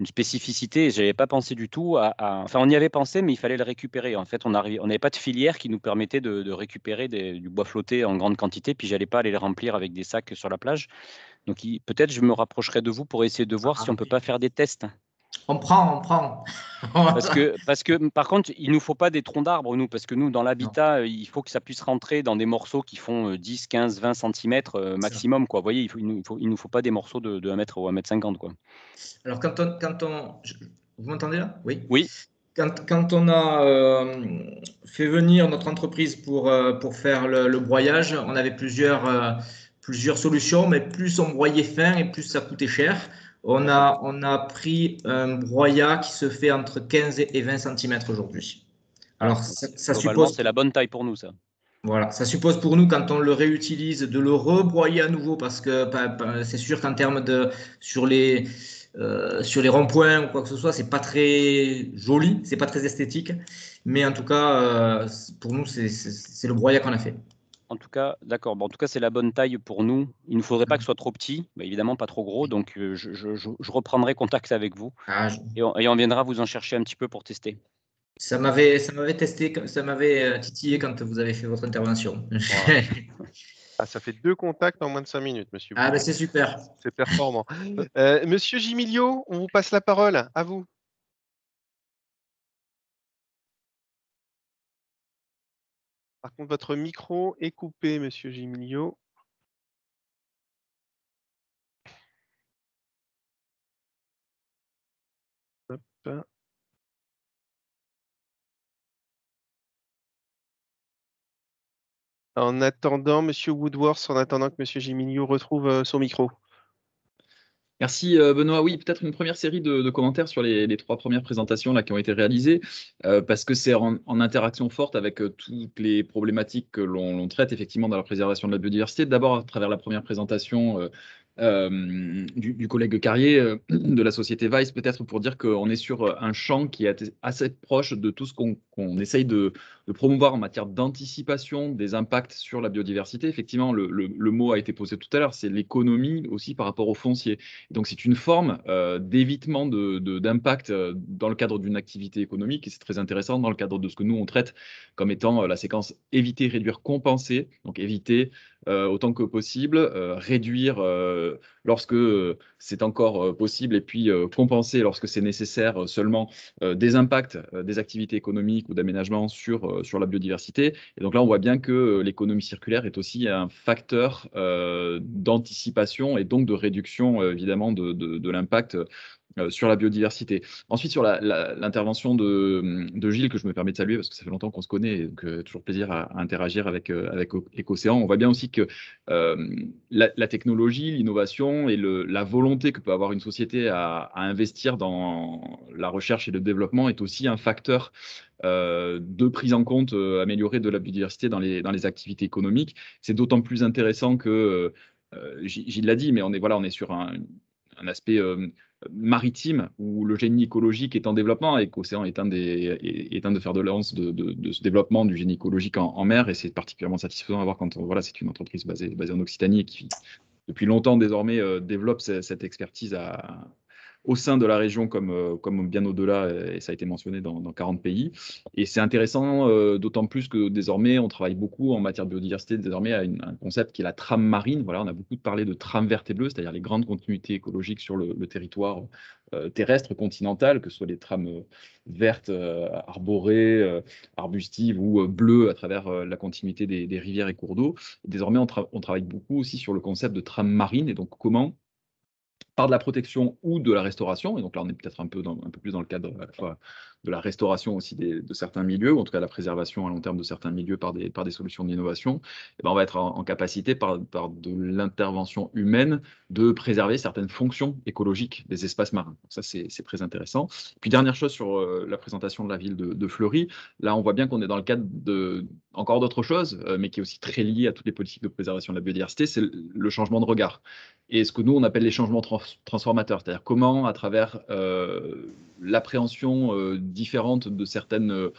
spécificité, je n'y avais pas pensé du tout. Enfin, on y avait pensé, mais il fallait le récupérer. En fait, on n'avait pas de filière qui nous permettait de récupérer du bois flotté en grande quantité, puis j'allais pas aller le remplir avec des sacs sur la plage. Donc peut-être je me rapprocherai de vous pour essayer de voir si on ne peut pas faire des tests. On prend. Parce que par contre, il ne nous faut pas des troncs d'arbres, nous, parce que nous, dans l'habitat, il faut que ça puisse rentrer dans des morceaux qui font 10, 15, 20 cm maximum, quoi. Vous voyez, il nous faut pas des morceaux de 1 mètre ou 1,50 m, quoi. Alors, vous m'entendez là? Oui. Oui. Quand on a fait venir notre entreprise pour faire le broyage, on avait plusieurs solutions, mais plus on broyait fin et plus ça coûtait cher. On a pris un broyat qui se fait entre 15 et 20 cm aujourd'hui. Alors, ça suppose. C'est la bonne taille pour nous, ça. Voilà, ça suppose pour nous, quand on le réutilise, de le rebroyer à nouveau, parce que c'est sûr qu'en termes sur les ronds-points ou quoi que ce soit, c'est pas très joli, c'est pas très esthétique. Mais en tout cas, pour nous, c'est le broyat qu'on a fait. En tout cas, d'accord. Bon, en tout cas, c'est la bonne taille pour nous. Il ne faudrait pas que ce soit trop petit, évidemment pas trop gros. Donc, je reprendrai contact avec vous et on viendra vous en chercher un petit peu pour tester. Ça m'avait titillé quand vous avez fait votre intervention. Wow. Ça fait 2 contacts en moins de 5 minutes, monsieur. Ben c'est super. C'est performant. Monsieur Gimilio, on vous passe la parole. À vous. Par contre, votre micro est coupé, monsieur Gimilio. Hop. En attendant, monsieur Woodworth, en attendant que monsieur Gimilio retrouve son micro. Merci Benoît. Oui, peut-être une première série de commentaires sur les 3 premières présentations là, qui ont été réalisées, parce que c'est en interaction forte avec toutes les problématiques que l'on traite effectivement dans la préservation de la biodiversité. D'abord, à travers la première présentation du collègue Carrier de la société Vice, peut-être pour dire qu'on est sur un champ qui est assez proche de tout ce qu'on essaye de promouvoir en matière d'anticipation des impacts sur la biodiversité. Effectivement, le mot a été posé tout à l'heure, c'est l'économie aussi par rapport au foncier. Donc c'est une forme d'évitement d'impact dans le cadre d'une activité économique, et c'est très intéressant dans le cadre de ce que nous on traite comme étant la séquence éviter, réduire, compenser. Donc éviter autant que possible, réduire lorsque c'est encore possible, et puis compenser lorsque c'est nécessaire seulement des impacts des activités économiques ou d'aménagement sur la biodiversité. Et donc là, on voit bien que l'économie circulaire est aussi un facteur d'anticipation et donc de réduction évidemment de l'impact sur la biodiversité. Ensuite, sur l'intervention de Gilles, que je me permets de saluer parce que ça fait longtemps qu'on se connaît, et donc toujours plaisir à interagir avec Écocéan. On voit bien aussi que la technologie, l'innovation et la volonté que peut avoir une société à investir dans la recherche et le développement est aussi un facteur de prise en compte améliorée de la biodiversité dans les activités économiques. C'est d'autant plus intéressant que, Gilles l'a dit, mais on est sur un aspect maritime où le génie écologique est en développement, et qu'Océan est un de fer de lance de ce développement du génie écologique en mer, et c'est particulièrement satisfaisant à voir quand c'est une entreprise basée en Occitanie et qui depuis longtemps désormais développe cette expertise au sein de la région comme bien au-delà, et ça a été mentionné dans 40 pays. Et c'est intéressant, d'autant plus que désormais, on travaille beaucoup en matière de biodiversité, désormais à un concept qui est la trame marine. Voilà, on a beaucoup parlé de trame verte et bleue, c'est-à-dire les grandes continuités écologiques sur le territoire terrestre, continental, que ce soit les trames vertes, arborées, arbustives ou bleues à travers la continuité des rivières et cours d'eau. Désormais, on travaille beaucoup aussi sur le concept de trame marine, et donc comment, par de la protection ou de la restauration, et donc là on est peut-être un peu plus dans le cadre à la fois de la restauration aussi de certains milieux, ou en tout cas la préservation à long terme de certains milieux par des solutions d'innovation, et ben on va être en capacité par de l'intervention humaine de préserver certaines fonctions écologiques des espaces marins. Donc ça c'est très intéressant. Puis dernière chose sur la présentation de la ville de Fleury, là on voit bien qu'on est dans le cadre encore d'autres choses, mais qui est aussi très lié à toutes les politiques de préservation de la biodiversité, c'est le changement de regard. Et ce que nous, on appelle les changements transformateurs, c'est-à-dire comment, à travers l'appréhension différente de certains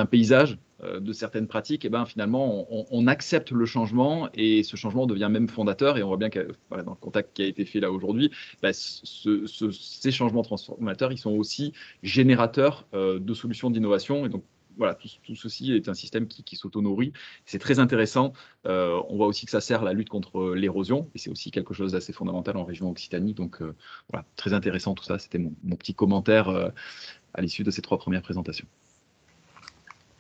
paysages, de certaines pratiques, et ben, finalement, on accepte le changement et ce changement devient même fondateur. Et on voit bien que voilà, dans le contact qui a été fait là aujourd'hui, bah, ces changements transformateurs, ils sont aussi générateurs de solutions d'innovation. Et donc, voilà, tout ceci est un système qui s'auto-nourrit. C'est très intéressant. On voit aussi que ça sert à la lutte contre l'érosion, et c'est aussi quelque chose d'assez fondamental en région Occitanie. Donc, voilà, très intéressant tout ça. C'était mon petit commentaire à l'issue de ces 3 premières présentations.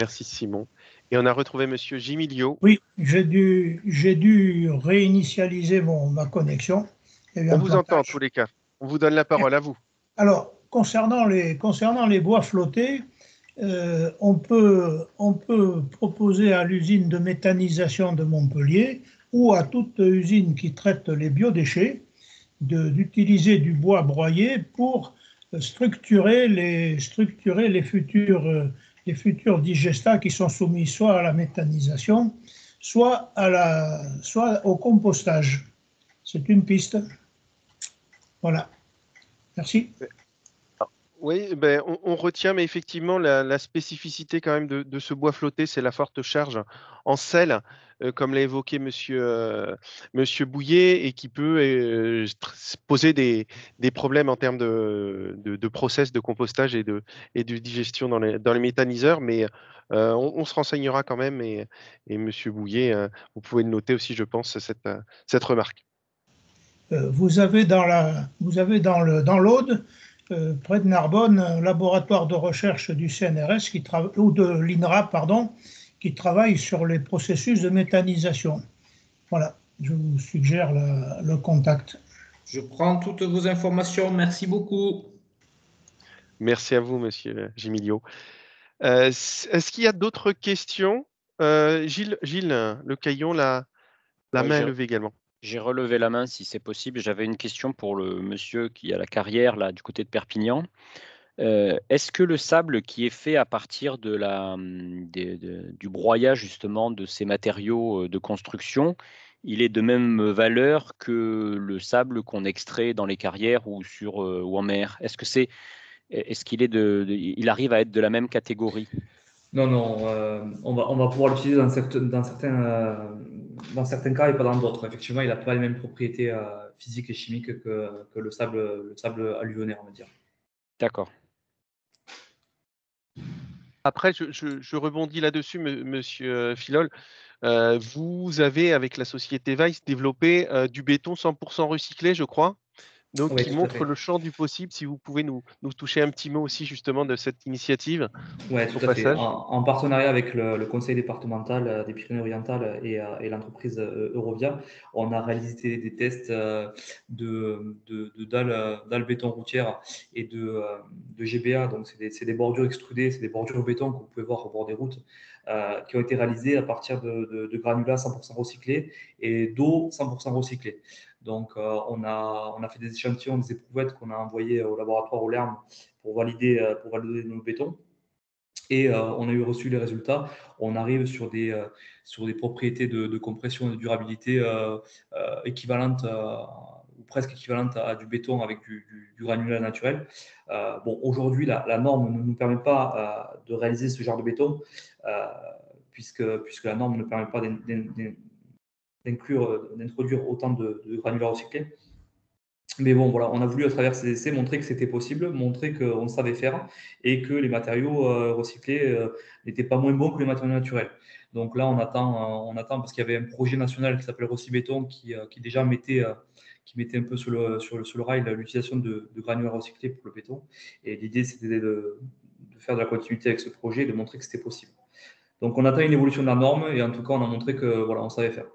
Merci Simon. Et on a retrouvé Monsieur Gimilio. Oui, j'ai dû réinitialiser ma connexion. On vous entend en tous les cas. On vous donne la parole, à vous. Alors, concernant les bois flottés, on peut proposer à l'usine de méthanisation de Montpellier ou à toute usine qui traite les biodéchets d'utiliser du bois broyé pour structurer les futurs digestats qui sont soumis soit à la méthanisation, soit au compostage. C'est une piste. Voilà. Merci. Oui, ben, on retient, mais effectivement, la spécificité quand même de ce bois flotté, c'est la forte charge en sel, comme l'a évoqué Monsieur Bouillet, et qui peut poser des problèmes en termes de process de compostage et de digestion dans les méthaniseurs. Mais on se renseignera quand même, et Monsieur Bouillet, vous pouvez le noter aussi, je pense, cette remarque. Vous avez dans l'Aude, près de Narbonne, un laboratoire de recherche du CNRS ou de l'INRA, pardon, qui travaille sur les processus de méthanisation. Voilà, je vous suggère le contact. Je prends toutes vos informations. Merci beaucoup. Merci à vous, Monsieur Gimilio. Est-ce qu'il y a d'autres questions? Gilles Le Caillon, la main est levée également. J'ai relevé la main si c'est possible. J'avais une question pour le monsieur qui a la carrière là du côté de Perpignan. Est-ce que le sable qui est fait à partir du broyage justement de ces matériaux de construction, il est de même valeur que le sable qu'on extrait dans les carrières ou en mer? Est-ce qu'il arrive à être de la même catégorie? Non, on va pouvoir l'utiliser dans certains cas et pas dans d'autres. Effectivement, il n'a pas les mêmes propriétés physiques et chimiques que le sable alluvionnaire, on va dire. D'accord. Après, je rebondis là-dessus, Monsieur Filol. Vous avez, avec la société Weiss, développé du béton 100% recyclé, je crois. Donc, Oui, qui tout à montre fait. le champ du possible. Si vous pouvez nous toucher un petit mot aussi justement de cette initiative. Oui, tout à fait. En partenariat avec le conseil départemental des Pyrénées-Orientales et l'entreprise Eurovia, on a réalisé des tests de dalles béton routière et de GBA. Donc, c'est des bordures extrudées, c'est des bordures béton que vous pouvez voir au bord des routes, qui ont été réalisées à partir de granulats 100% recyclés et d'eau 100% recyclée. Donc, on a fait des échantillons, des éprouvettes qu'on a envoyées au laboratoire au LERM pour valider nos bétons. Et on a reçu les résultats. On arrive sur des propriétés de compression et de durabilité équivalentes ou presque équivalentes à du béton avec du granulat naturel. Bon, aujourd'hui, la norme ne nous permet pas de réaliser ce genre de béton puisque la norme ne permet pas d'introduire autant de granulats recyclés. Mais bon, voilà, on a voulu à travers ces essais montrer que c'était possible, montrer qu'on savait faire et que les matériaux recyclés n'étaient pas moins bons que les matériaux naturels. Donc là, on attend parce qu'il y avait un projet national qui s'appelle Recibéton qui déjà mettait un peu sur le rail l'utilisation de granulats recyclés pour le béton. Et l'idée, c'était de faire de la continuité avec ce projet et de montrer que c'était possible. Donc on attend une évolution de la norme et en tout cas, on a montré que voilà, on savait faire.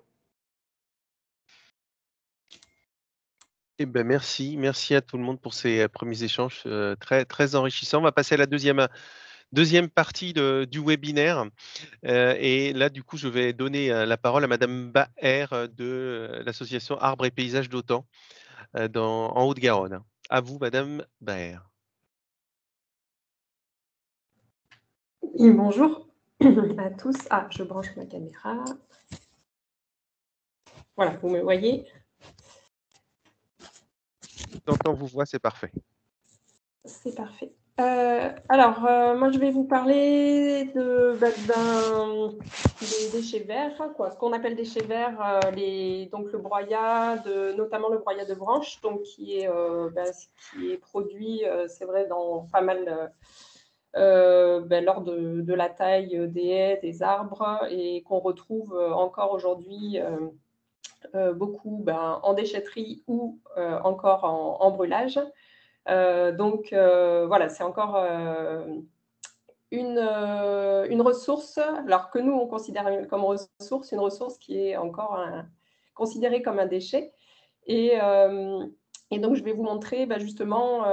Eh ben, merci à tout le monde pour ces premiers échanges très, très enrichissants. On va passer à la deuxième partie du webinaire. Et là, du coup, je vais donner la parole à Madame Baer de l'association Arbres et Paysages d'Autan en Haute-Garonne. À vous, Madame Baer. Oui, bonjour. à tous. Ah, je branche ma caméra. Voilà, vous me voyez? Quand on vous voit, c'est parfait. C'est parfait. Alors, moi, je vais vous parler des déchets verts, ce qu'on appelle déchets verts, donc le broyat, notamment le broyat de branche, donc qui est produit, c'est vrai, dans pas mal lors de la taille des haies, des arbres, et qu'on retrouve encore aujourd'hui beaucoup en déchetterie ou encore en brûlage. Donc, voilà, c'est encore une ressource, alors que nous, on considère comme ressource, une ressource qui est encore considérée comme un déchet. Et donc, je vais vous montrer justement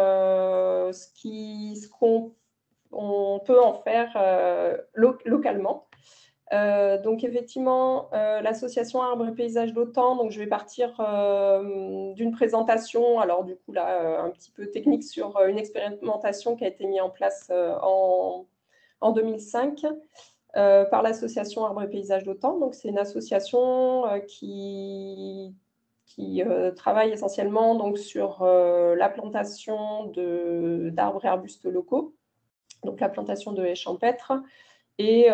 ce qu'on peut en faire localement. Donc effectivement, l'association Arbres et Paysages d'Autan, donc je vais partir d'une présentation, alors du coup là, un petit peu technique sur une expérimentation qui a été mise en place en 2005 par l'association Arbres et Paysages d'Autan. Donc c'est une association qui travaille essentiellement donc, sur la plantation d'arbres et arbustes locaux, donc la plantation de haies champêtres, et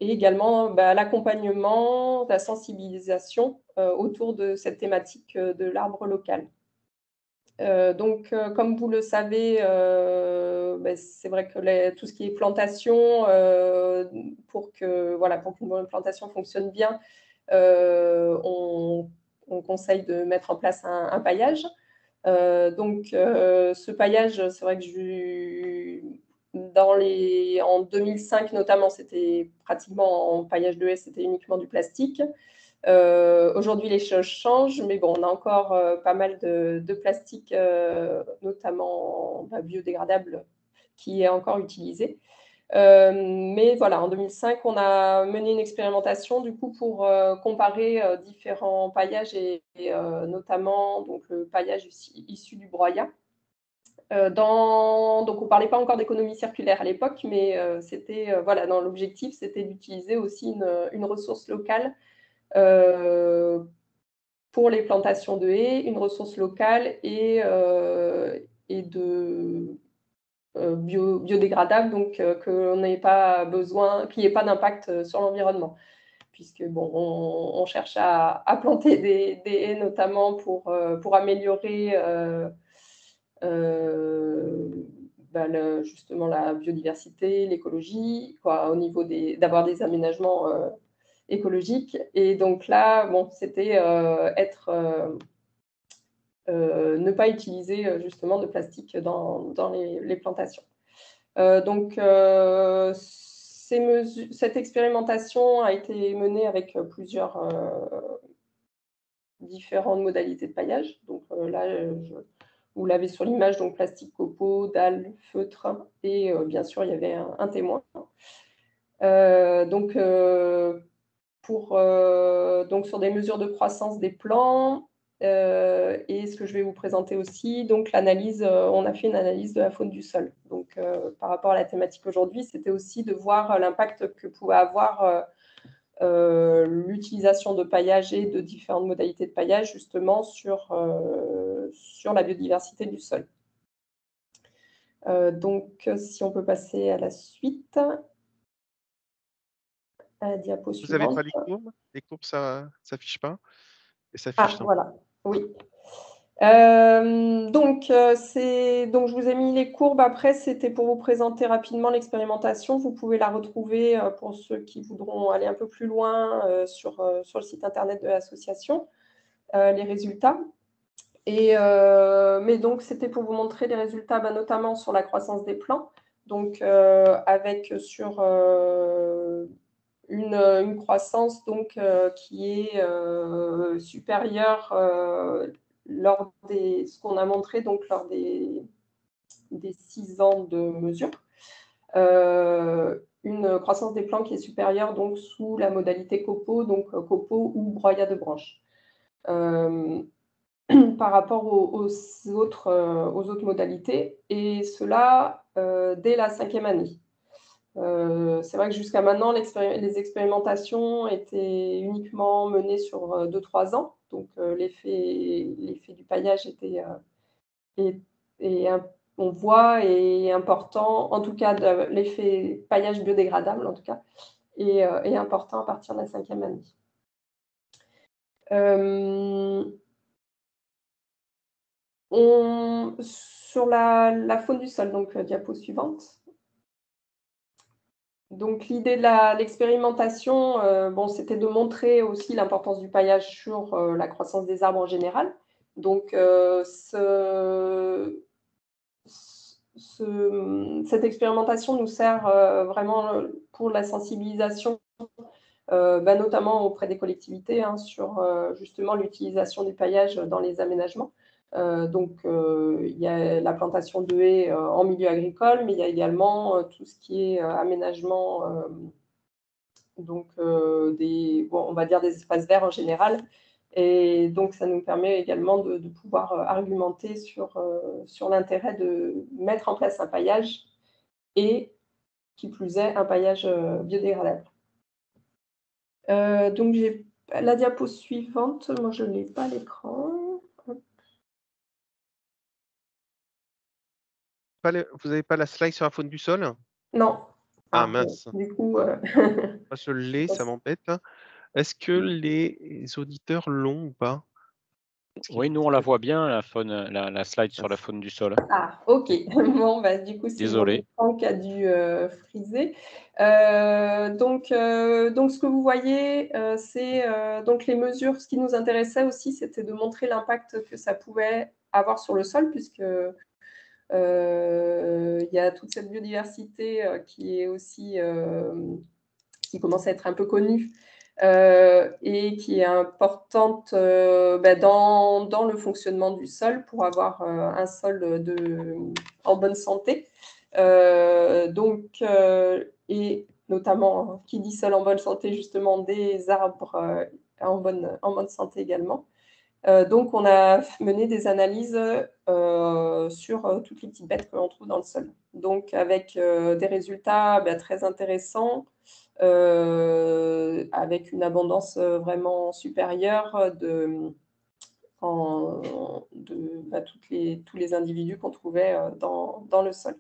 également l'accompagnement, la sensibilisation autour de cette thématique de l'arbre local. Donc, comme vous le savez, c'est vrai que tout ce qui est plantation, pour qu'une bonne plantation fonctionne bien, on conseille de mettre en place un paillage. Donc, ce paillage, c'est vrai que en 2005 notamment, c'était pratiquement en paillage de haies, c'était uniquement du plastique. Aujourd'hui, les choses changent, mais bon, on a encore pas mal de plastique, notamment biodégradable, qui est encore utilisé. Mais voilà, en 2005, on a mené une expérimentation du coup pour comparer différents paillages et notamment donc, le paillage issu du broyat. Donc, on ne parlait pas encore d'économie circulaire à l'époque, mais dans l'objectif, c'était d'utiliser aussi une ressource locale pour les plantations de haies, une ressource locale et biodégradable, donc qu'on n'ait pas besoin, qu'il n'y ait pas d'impact sur l'environnement. Puisque bon, on cherche à planter des haies notamment pour améliorer justement la biodiversité, l'écologie, au niveau d'avoir des aménagements écologiques. Et donc là, bon, c'était ne pas utiliser justement de plastique dans les plantations. Donc, cette expérimentation a été menée avec plusieurs différentes modalités de paillage. Donc là, vous l'avez sur l'image, donc plastique, copeaux, dalles, feutre, et bien sûr, il y avait un témoin. Donc, sur des mesures de croissance des plants, et ce que je vais vous présenter aussi, donc l'analyse, on a fait une analyse de la faune du sol. Donc, par rapport à la thématique aujourd'hui, c'était aussi de voir l'impact que pouvait avoir l'utilisation de paillage et de différentes modalités de paillage justement sur la biodiversité du sol. Donc, si on peut passer à la suite, à la diapo Vous n'avez suivante. pas les courbes? Les courbes, ça ne s'affiche pas? Et ça Ah, voilà, oui. Donc, je vous ai mis les courbes. Après, c'était pour vous présenter rapidement l'expérimentation. Vous pouvez la retrouver pour ceux qui voudront aller un peu plus loin sur le site internet de l'association, les résultats. Mais donc, c'était pour vous montrer les résultats, notamment sur la croissance des plants. Donc, avec sur une croissance donc, qui est supérieure lors ce qu'on a montré donc, lors des 6 ans de mesure. Une croissance des plants qui est supérieure donc, sous la modalité copeaux, donc copeaux ou broyat de branche. Par rapport aux autres modalités, et cela dès la 5e année. C'est vrai que jusqu'à maintenant, les expérimentations étaient uniquement menées sur 2-3 ans. Donc, l'effet du paillage était, on voit, est important, en tout cas, l'effet paillage biodégradable, en tout cas, est important à partir de la 5e année. Sur la faune du sol, donc diapo suivante. Donc l'idée de l'expérimentation, c'était de montrer aussi l'importance du paillage sur la croissance des arbres en général. Donc cette expérimentation nous sert vraiment pour la sensibilisation, notamment auprès des collectivités, sur justement l'utilisation du paillage dans les aménagements. Il y a la plantation de haies en milieu agricole, mais il y a également tout ce qui est aménagement, on va dire des espaces verts en général. Et donc, ça nous permet également de pouvoir argumenter sur l'intérêt de mettre en place un paillage et, qui plus est, un paillage biodégradable. Donc, j'ai la diapo suivante. Moi, je n'ai pas l'écran. Vous n'avez pas la slide sur la faune du sol? Non. Ah mince. Du coup, Moi, je l'ai, ça m'embête. Est-ce que les auditeurs l'ont ou pas? Oui, nous on la voit bien, la faune, la slide sur la faune du sol. Ah, ok. Bon, du coup, c'est mon Désolé. écran qui a dû friser. Donc, ce que vous voyez, c'est donc les mesures. Ce qui nous intéressait aussi, c'était de montrer l'impact que ça pouvait avoir sur le sol, puisque il y a toute cette biodiversité qui est aussi qui commence à être un peu connue et qui est importante dans le fonctionnement du sol pour avoir un sol en bonne santé. Et notamment, qui dit sol en bonne santé, justement, des arbres en bonne santé également. Donc, on a mené des analyses sur toutes les petites bêtes que l'on trouve dans le sol. Donc, avec des résultats très intéressants, avec une abondance vraiment supérieure tous les individus qu'on trouvait dans le sol.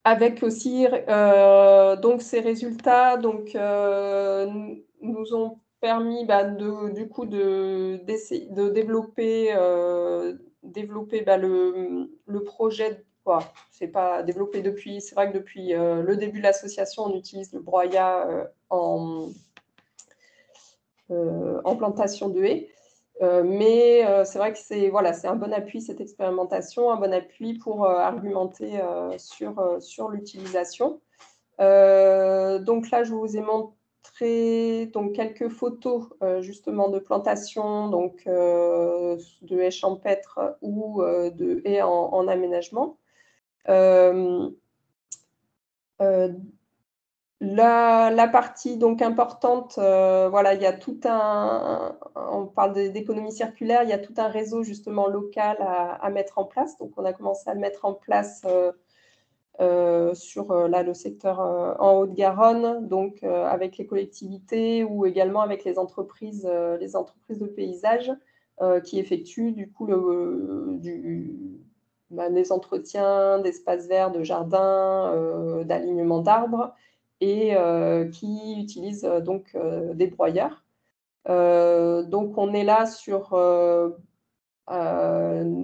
Avec aussi donc ces résultats nous ont permis du coup d'essayer de développer le projet. C'est pas développé depuis. C'est vrai que depuis le début de l'association, on utilise le broyat en plantation de haies. Mais c'est vrai que c'est un bon appui, cette expérimentation, un bon appui pour argumenter sur l'utilisation. Donc là, je vous ai montré quelques photos justement de plantation, de haies champêtres ou de haies en aménagement. La partie importante, il y a tout on parle d'économie circulaire, il y a tout un réseau justement local à mettre en place. Donc, on a commencé à le mettre en place sur le secteur en Haute-Garonne, donc avec les collectivités ou également avec les entreprises de paysage qui effectuent du coup les entretiens d'espaces verts, de jardins, d'alignement d'arbres, et qui utilisent des broyeurs. Donc, on est là sur un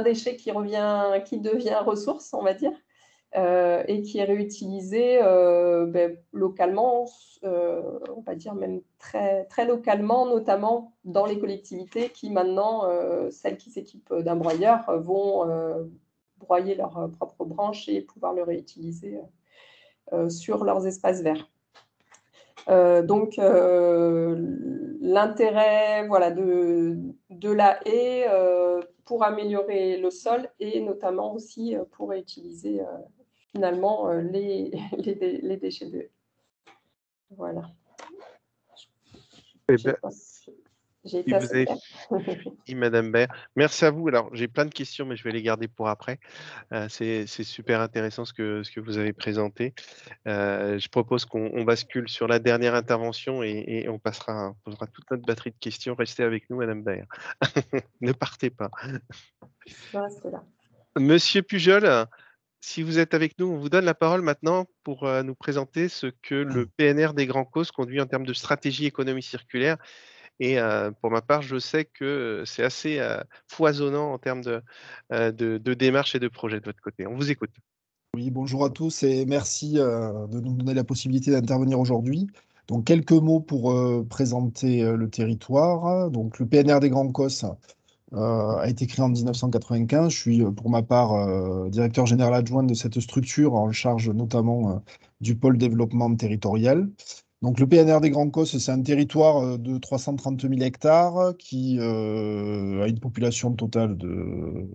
déchet qui devient ressource, on va dire, et qui est réutilisé localement, on va dire même très, très localement, notamment dans les collectivités qui maintenant, celles qui s'équipent d'un broyeur, vont broyer leurs propres branches et pouvoir le réutiliser sur leurs espaces verts. L'intérêt de la haie pour améliorer le sol et notamment aussi pour réutiliser finalement les déchets de haie. Voilà. J'ai Si été vous assez avez claire. fini, Madame Baer. Merci à vous. Alors, j'ai plein de questions, mais je vais les garder pour après. C'est super intéressant ce que vous avez présenté. Je propose qu'on bascule sur la dernière intervention et on posera toute notre batterie de questions. Restez avec nous, Madame Baer. Ne partez pas. Je reste là. Monsieur Pujol, si vous êtes avec nous, on vous donne la parole maintenant pour nous présenter ce que le PNR des grands causes conduit en termes de stratégie économie circulaire. Et pour ma part, je sais que c'est assez foisonnant en termes de démarches et de projets de votre côté. On vous écoute. Oui, bonjour à tous et merci de nous donner la possibilité d'intervenir aujourd'hui. Donc, quelques mots pour présenter le territoire. Donc, le PNR des Grands Cosses a été créé en 1995. Je suis, pour ma part, directeur général adjoint de cette structure en charge notamment du pôle développement territorial. Donc, le PNR des Grands Cosses, c'est un territoire de 330 000 hectares qui a une population totale de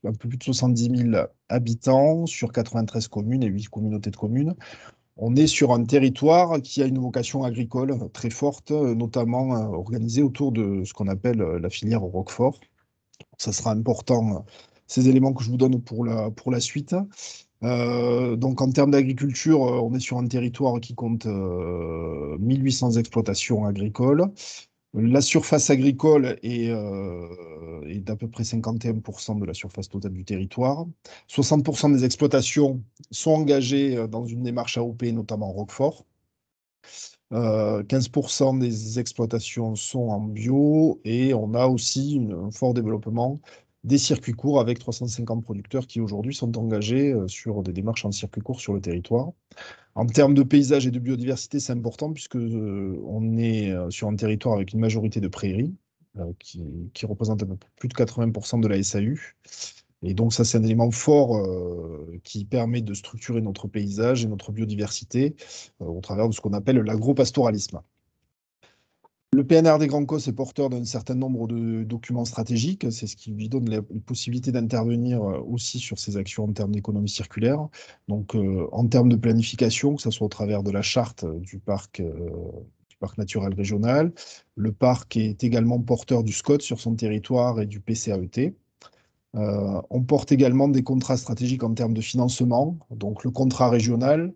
un peu plus de 70 000 habitants sur 93 communes et 8 communautés de communes. On est sur un territoire qui a une vocation agricole très forte, notamment organisée autour de ce qu'on appelle la filière Roquefort. Ça sera important, ces éléments que je vous donne pour la suite. Donc en termes d'agriculture, on est sur un territoire qui compte 1800 exploitations agricoles. La surface agricole est d'à peu près 51% de la surface totale du territoire. 60% des exploitations sont engagées dans une démarche AOP, notamment Roquefort. 15% des exploitations sont en bio et on a aussi un fort développement des circuits courts avec 350 producteurs qui aujourd'hui sont engagés sur des démarches en circuit court sur le territoire. En termes de paysage et de biodiversité, c'est important puisque on est sur un territoire avec une majorité de prairies qui représente un peu plus de 80% de la SAU. Et donc ça, c'est un élément fort qui permet de structurer notre paysage et notre biodiversité au travers de ce qu'on appelle l'agropastoralisme. Le PNR des Grands Cosses est porteur d'un certain nombre de documents stratégiques. C'est ce qui lui donne la possibilité d'intervenir aussi sur ces actions en termes d'économie circulaire. Donc, en termes de planification, que ce soit au travers de la charte du parc naturel régional. Le parc est également porteur du SCOT sur son territoire et du PCAET. On porte également des contrats stratégiques en termes de financement, donc le contrat régional,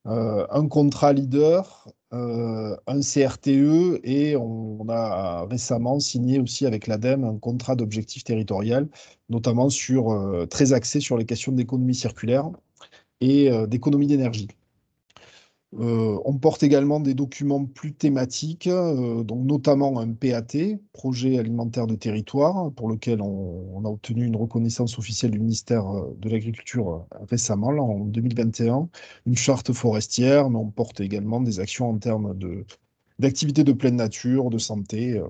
un contrat leader, un CRTE et on a récemment signé aussi avec l'ADEME un contrat d'objectif territorial, notamment très axé sur les questions d'économie circulaire et d'économie d'énergie. On porte également des documents plus thématiques, donc notamment un PAT, projet alimentaire de territoire, pour lequel on a obtenu une reconnaissance officielle du ministère de l'Agriculture récemment, là, en 2021, une charte forestière, mais on porte également des actions en termes d'activités de pleine nature, de santé.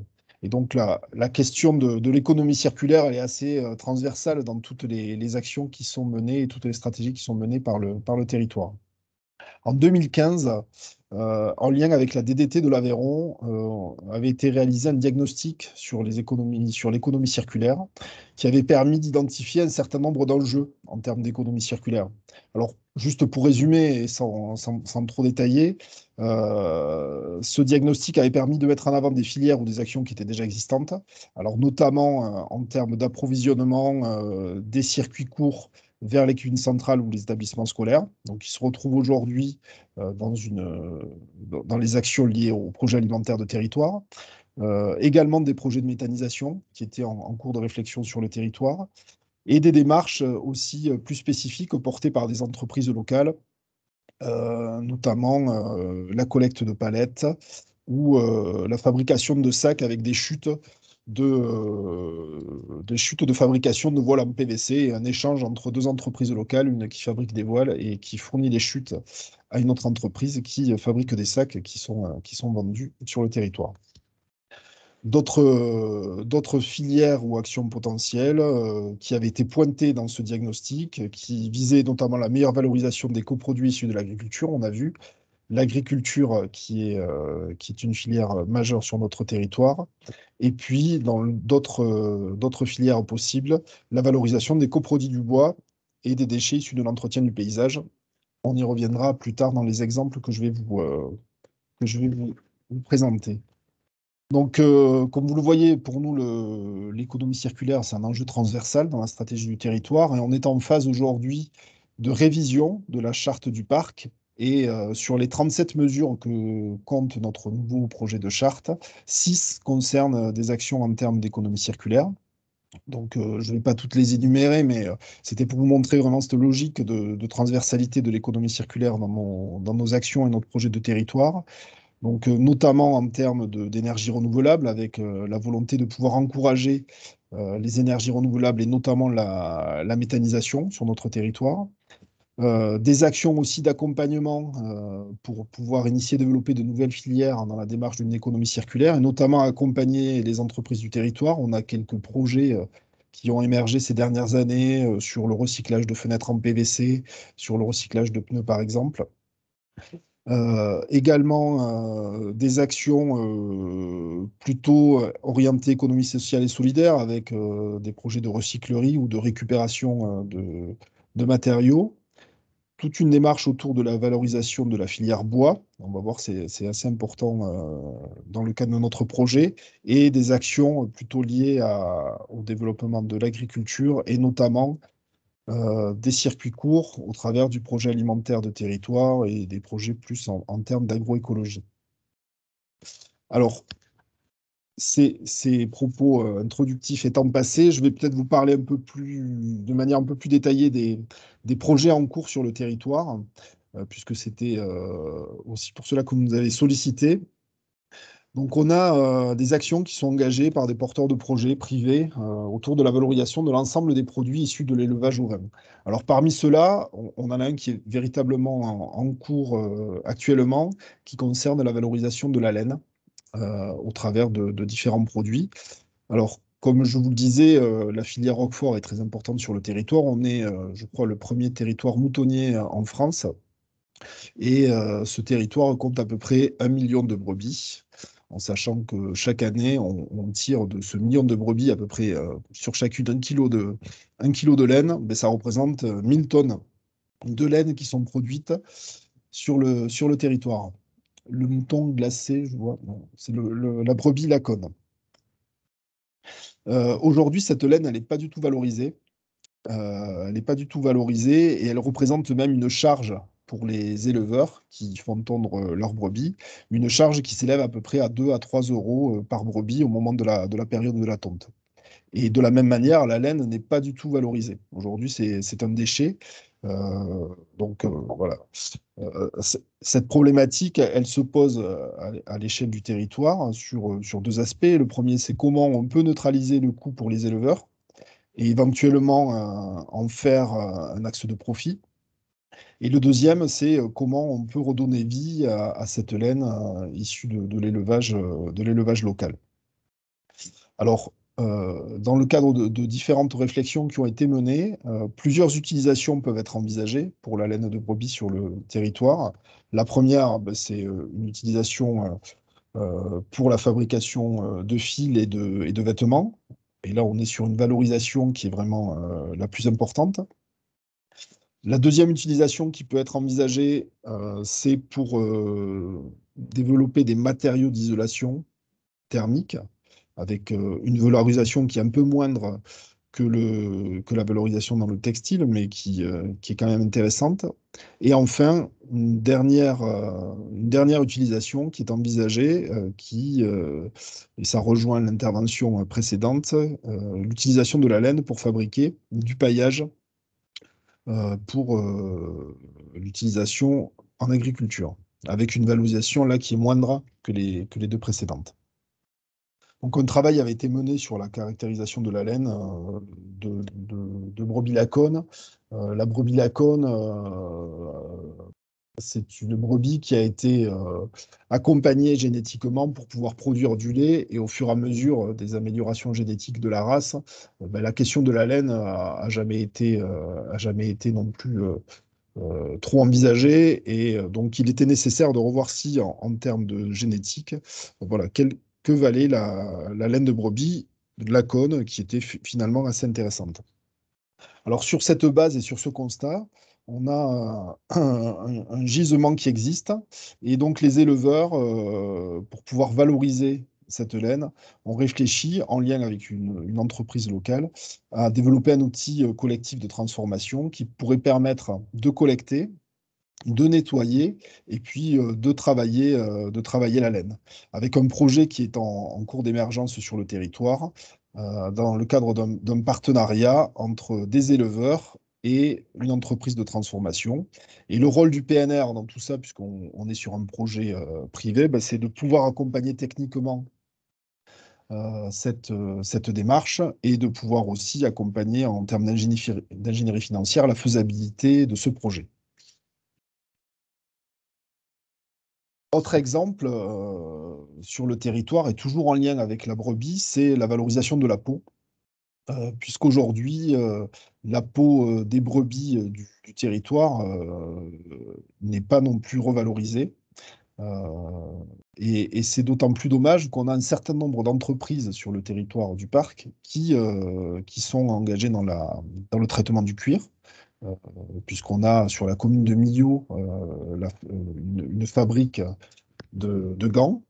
Et donc la question de l'économie circulaire, elle est assez transversale dans toutes les actions qui sont menées et toutes les stratégies qui sont menées par le territoire. En 2015, en lien avec la DDT de l'Aveyron, avait été réalisé un diagnostic sur l'économie circulaire qui avait permis d'identifier un certain nombre d'enjeux en termes d'économie circulaire. Alors, juste pour résumer et sans trop détailler, ce diagnostic avait permis de mettre en avant des filières ou des actions qui étaient déjà existantes, alors notamment en termes d'approvisionnement des circuits courts vers les cuisines centrales ou les établissements scolaires. Donc, ils se retrouvent aujourd'hui dans les actions liées au projet alimentaire de territoire. Également des projets de méthanisation qui étaient en cours de réflexion sur le territoire et des démarches aussi plus spécifiques portées par des entreprises locales, notamment la collecte de palettes ou la fabrication de sacs avec des chutes de fabrication de voiles en PVC et un échange entre deux entreprises locales, une qui fabrique des voiles et qui fournit les chutes à une autre entreprise qui fabrique des sacs qui sont vendus sur le territoire. D'autres filières ou actions potentielles qui avaient été pointées dans ce diagnostic, qui visaient notamment la meilleure valorisation des coproduits issus de l'agriculture, on a vu, l'agriculture qui est une filière majeure sur notre territoire, et puis dans d'autres filières possibles, la valorisation des coproduits du bois et des déchets issus de l'entretien du paysage. On y reviendra plus tard dans les exemples que je vais vous présenter. Donc, comme vous le voyez, pour nous, l'économie circulaire, c'est un enjeu transversal dans la stratégie du territoire et on est en phase aujourd'hui de révision de la charte du parc. Et sur les 37 mesures que compte notre nouveau projet de charte, 6 concernent des actions en termes d'économie circulaire. Donc, je ne vais pas toutes les énumérer, mais c'était pour vous montrer vraiment cette logique de transversalité de l'économie circulaire dans nos actions et notre projet de territoire. Donc, notamment en termes d'énergie renouvelable, avec la volonté de pouvoir encourager les énergies renouvelables et notamment la méthanisation sur notre territoire. Des actions aussi d'accompagnement pour pouvoir initier et développer de nouvelles filières dans la démarche d'une économie circulaire et notamment accompagner les entreprises du territoire. On a quelques projets qui ont émergé ces dernières années sur le recyclage de fenêtres en PVC, sur le recyclage de pneus par exemple. Également des actions plutôt orientées économie sociale et solidaire avec des projets de recyclerie ou de récupération de matériaux. Toute une démarche autour de la valorisation de la filière bois. On va voir, c'est assez important dans le cadre de notre projet, et des actions plutôt liées au développement de l'agriculture et notamment des circuits courts au travers du projet alimentaire de territoire et des projets plus en termes d'agroécologie. Alors, ces propos introductifs étant passés, je vais peut-être vous parler de manière un peu plus détaillée des projets en cours sur le territoire, puisque c'était aussi pour cela que vous nous avez sollicité. Donc, on a des actions qui sont engagées par des porteurs de projets privés autour de la valorisation de l'ensemble des produits issus de l'élevage au vin. Alors, parmi ceux-là, on en a un qui est véritablement en cours actuellement, qui concerne la valorisation de la laine au travers de différents produits. Alors, comme je vous le disais, la filière Roquefort est très importante sur le territoire. On est, je crois, le premier territoire moutonnier en France. Et ce territoire compte à peu près 1 million de brebis, en sachant que chaque année, on tire de ce million de brebis à peu près sur chacune 1 kilo de laine. Mais ça représente 1000 tonnes de laine qui sont produites sur le territoire. Le mouton glacé, je vois, c'est la brebis laconne. Aujourd'hui, cette laine, elle n'est pas du tout valorisée. Elle n'est pas du tout valorisée et elle représente même une charge pour les éleveurs qui font tondre leurs brebis, une charge qui s'élève à peu près à 2 à 3 euros par brebis au moment de la période de la tonte. Et de la même manière, la laine n'est pas du tout valorisée. Aujourd'hui, c'est un déchet. Donc voilà. Cette problématique, elle se pose à l'échelle du territoire sur deux aspects. Le premier, c'est comment on peut neutraliser le coût pour les éleveurs et éventuellement en faire un axe de profit. Et le deuxième, c'est comment on peut redonner vie à cette laine issue de l'élevage local. Alors, dans le cadre de différentes réflexions qui ont été menées, plusieurs utilisations peuvent être envisagées pour la laine de brebis sur le territoire. La première, c'est une utilisation pour la fabrication de fils et de vêtements. Et là, on est sur une valorisation qui est vraiment la plus importante. La deuxième utilisation qui peut être envisagée, c'est pour développer des matériaux d'isolation thermique, avec une valorisation qui est un peu moindre que la valorisation dans le textile, mais qui est quand même intéressante. Et enfin, une dernière utilisation qui est envisagée, et ça rejoint l'intervention précédente, l'utilisation de la laine pour fabriquer du paillage pour l'utilisation en agriculture, avec une valorisation là qui est moindre que les deux précédentes. Donc, un travail avait été mené sur la caractérisation de la laine de brebis laconne. La brebis laconne, c'est une brebis qui a été accompagnée génétiquement pour pouvoir produire du lait. Et au fur et à mesure des améliorations génétiques de la race, la question de la laine a jamais été non plus trop envisagée. Et donc, il était nécessaire de revoir si, en termes de génétique, voilà, que valait la laine de brebis de laconne, qui était finalement assez intéressante. Alors, sur cette base et sur ce constat, on a un gisement qui existe, et donc les éleveurs, pour pouvoir valoriser cette laine, on réfléchit en lien avec une entreprise locale à développer un outil collectif de transformation qui pourrait permettre de collecter, de nettoyer et puis de travailler la laine. Avec un projet qui est en cours d'émergence sur le territoire, dans le cadre d'un partenariat entre des éleveurs et une entreprise de transformation. Et le rôle du PNR dans tout ça, puisqu'on est sur un projet privé, ben, c'est de pouvoir accompagner techniquement cette démarche et de pouvoir aussi accompagner en termes d'ingénierie financière la faisabilité de ce projet. Autre exemple sur le territoire et toujours en lien avec la brebis, c'est la valorisation de la peau. Puisqu'aujourd'hui, la peau des brebis du territoire n'est pas non plus revalorisée. Et c'est d'autant plus dommage qu'on a un certain nombre d'entreprises sur le territoire du parc qui sont engagées dans le traitement du cuir. Puisqu'on a sur la commune de Millau une fabrique de gants,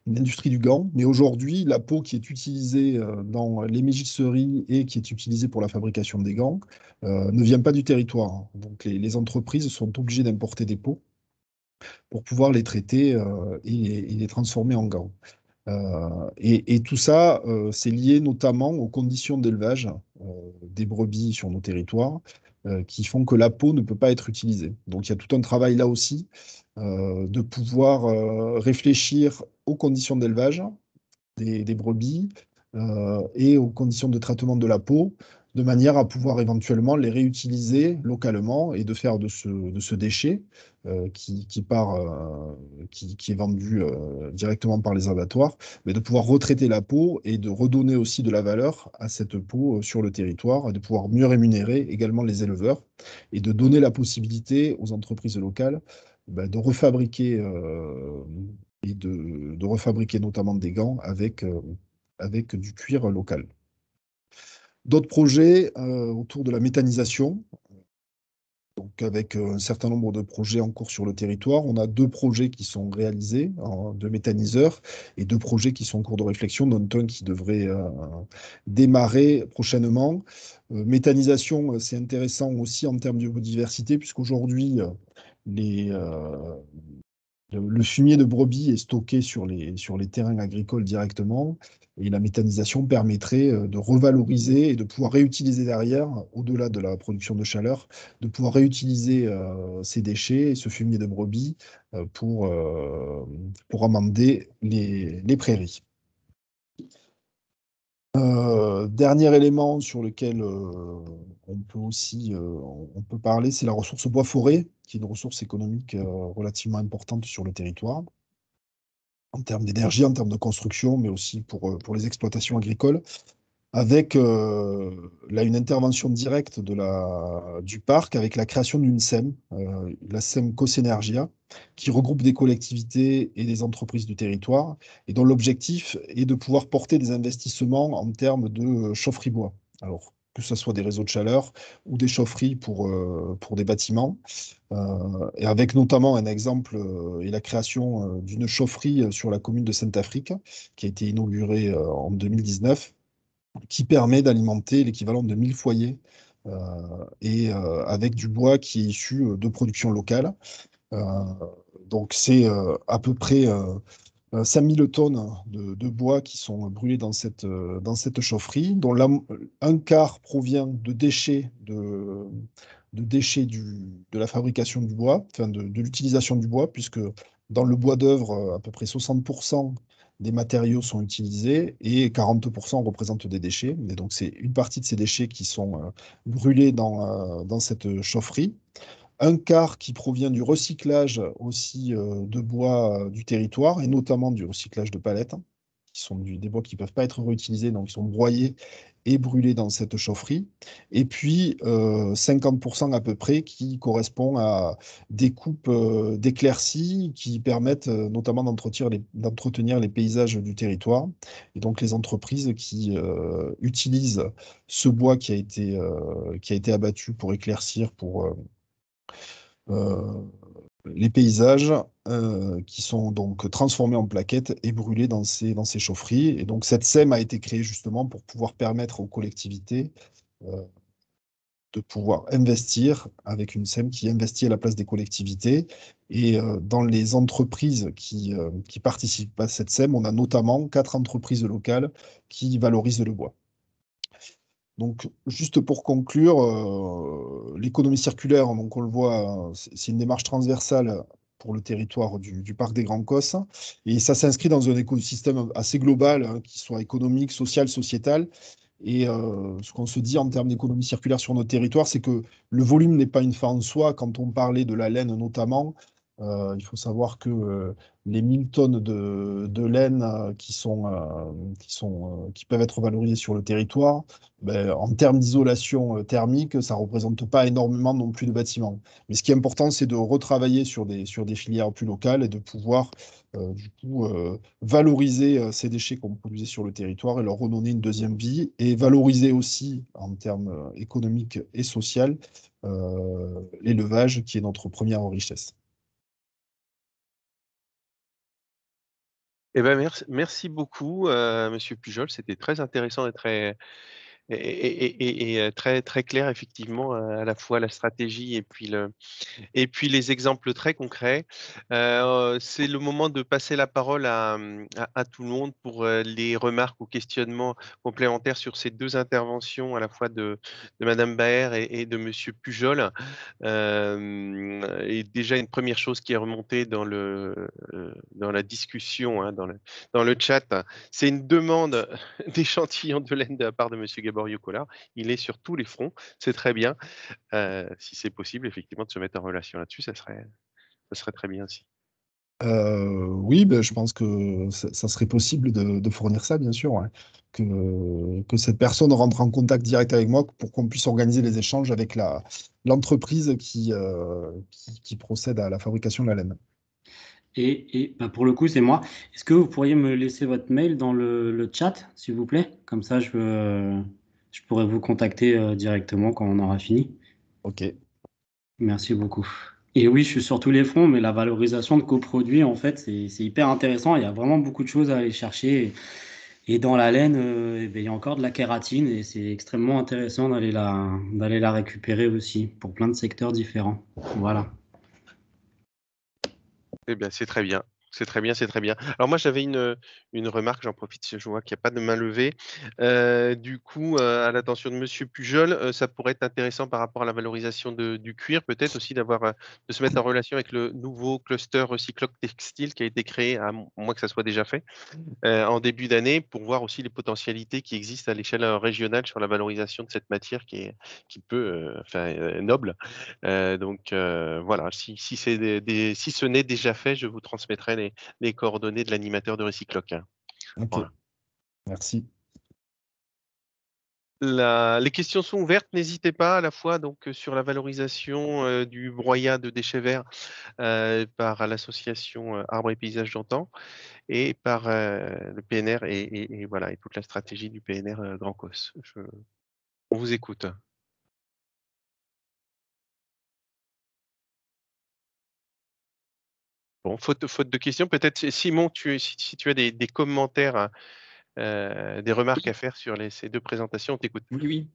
une industrie du gant, mais aujourd'hui, la peau qui est utilisée dans les mégisseries et qui est utilisée pour la fabrication des gants ne vient pas du territoire. Donc les entreprises sont obligées d'importer des peaux pour pouvoir les traiter et les transformer en gants. Et tout ça, c'est lié notamment aux conditions d'élevage des brebis sur nos territoires qui font que la peau ne peut pas être utilisée. Donc il y a tout un travail là aussi de pouvoir réfléchir aux conditions d'élevage des brebis et aux conditions de traitement de la peau, de manière à pouvoir éventuellement les réutiliser localement et de faire de ce déchet qui est vendu directement par les abattoirs, mais de pouvoir retraiter la peau et de redonner aussi de la valeur à cette peau sur le territoire, et de pouvoir mieux rémunérer également les éleveurs et de donner la possibilité aux entreprises locales de refabriquer et de refabriquer notamment des gants avec du cuir local. D'autres projets autour de la méthanisation, donc avec un certain nombre de projets en cours sur le territoire. On a 2 projets qui sont réalisés de méthaniseurs et 2 projets qui sont en cours de réflexion, dont un qui devrait démarrer prochainement. Méthanisation, c'est intéressant aussi en termes de biodiversité, puisqu'aujourd'hui, le fumier de brebis est stocké sur les terrains agricoles directement, et la méthanisation permettrait de revaloriser et de pouvoir réutiliser derrière, au-delà de la production de chaleur, de pouvoir réutiliser ces déchets et ce fumier de brebis pour amender les prairies. Dernier élément sur lequel on peut parler, c'est la ressource bois-forêt, qui est une ressource économique relativement importante sur le territoire, en termes d'énergie, en termes de construction, mais aussi pour les exploitations agricoles, avec là une intervention directe du parc avec la création d'une SEM, la SEM Cosenergia, qui regroupe des collectivités et des entreprises du territoire, et dont l'objectif est de pouvoir porter des investissements en termes de chaufferie bois. Alors, que ce soit des réseaux de chaleur ou des chaufferies pour des bâtiments, et avec notamment un exemple et la création d'une chaufferie sur la commune de Saint-Affrique, qui a été inaugurée en 2019, qui permet d'alimenter l'équivalent de 1000 foyers et avec du bois qui est issu de production locale. Donc c'est à peu près 5000 tonnes de bois qui sont brûlés dans cette chaufferie, dont un quart provient de déchets de la fabrication du bois, enfin de l'utilisation du bois, puisque dans le bois d'œuvre, à peu près 60% des matériaux sont utilisés et 40% représentent des déchets. Et donc, c'est une partie de ces déchets qui sont brûlés dans cette chaufferie. Un quart qui provient du recyclage aussi de bois du territoire, et notamment du recyclage de palettes, qui sont des bois qui ne peuvent pas être réutilisés, donc ils sont broyés et brûlés dans cette chaufferie. Et puis 50% à peu près qui correspond à des coupes d'éclaircies qui permettent notamment d'entretenir les paysages du territoire. Et donc les entreprises qui utilisent ce bois qui a été abattu pour éclaircir, pour les paysages, qui sont donc transformées en plaquettes et brûlées dans ces chaufferies. Et donc cette SEM a été créée justement pour pouvoir permettre aux collectivités de pouvoir investir avec une SEM qui investit à la place des collectivités. Et dans les entreprises qui participent à cette SEM, on a notamment 4 entreprises locales qui valorisent le bois. Donc, juste pour conclure, l'économie circulaire, donc on le voit, c'est une démarche transversale pour le territoire du parc des Grands Cosses. Et ça s'inscrit dans un écosystème assez global, hein, qui soit économique, social, sociétal. Et ce qu'on se dit en termes d'économie circulaire sur notre territoire, c'est que le volume n'est pas une fin en soi. Quand on parlait de la laine notamment, il faut savoir que les 1000 tonnes de laine qui peuvent être valorisées sur le territoire, ben, en termes d'isolation thermique, ça ne représente pas énormément non plus de bâtiments. Mais ce qui est important, c'est de retravailler sur des filières plus locales et de pouvoir du coup valoriser ces déchets qu'on produisait sur le territoire et leur redonner une deuxième vie et valoriser aussi en termes économiques et social l'élevage qui est notre première richesse. Eh ben merci beaucoup, Monsieur Pujol. C'était très intéressant et très très très clair effectivement, à la fois la stratégie et puis les exemples très concrets. C'est le moment de passer la parole à tout le monde pour les remarques ou questionnements complémentaires sur ces 2 interventions, à la fois de Madame Baer et de Monsieur Pujol. Et déjà une première chose qui est remontée dans la discussion, hein, dans le chat, c'est une demande d'échantillon de laine de la part de Monsieur Gaborio-Collard. Il est sur tous les fronts, c'est très bien. Si c'est possible, effectivement, de se mettre en relation là-dessus, ça serait très bien aussi. Oui, ben, je pense que ça serait possible de fournir ça, bien sûr, ouais. Que cette personne rentre en contact direct avec moi pour qu'on puisse organiser les échanges avec l'entreprise qui procède à la fabrication de la laine. Et bah, pour le coup, c'est moi. Est-ce que vous pourriez me laisser votre mail dans le chat, s'il vous plaît? Comme ça, je pourrais vous contacter directement quand on aura fini. Ok. Merci beaucoup. Et oui, je suis sur tous les fronts, mais la valorisation de coproduits, en fait, c'est hyper intéressant. Il y a vraiment beaucoup de choses à aller chercher. Et dans la laine, eh ben, il y a encore de la kératine et c'est extrêmement intéressant d'aller la récupérer aussi pour plein de secteurs différents. Voilà. Eh bien, c'est très bien. C'est très bien, c'est très bien. Alors moi, j'avais une remarque, j'en profite si je vois qu'il n'y a pas de main levée. Du coup, à l'attention de Monsieur Pujol, ça pourrait être intéressant par rapport à la valorisation du cuir, peut-être aussi de se mettre en relation avec le nouveau cluster Recycloc Textile qui a été créé, à moins que ça soit déjà fait, en début d'année, pour voir aussi les potentialités qui existent à l'échelle régionale sur la valorisation de cette matière qui peut, noble. Donc voilà, si ce n'est déjà fait, je vous transmettrai les coordonnées de l'animateur de Recycloc. Ok. Voilà. Merci. Les questions sont ouvertes, n'hésitez pas à la fois donc sur la valorisation du broyat de déchets verts par l'association Arbres et Paysages d'antan et par le PNR et voilà, et toute la stratégie du PNR Grand Cos. On vous écoute. Bon, faute de questions, peut-être Simon, si tu as des commentaires, des remarques à faire sur ces 2 présentations, on t'écoute. Oui, oui.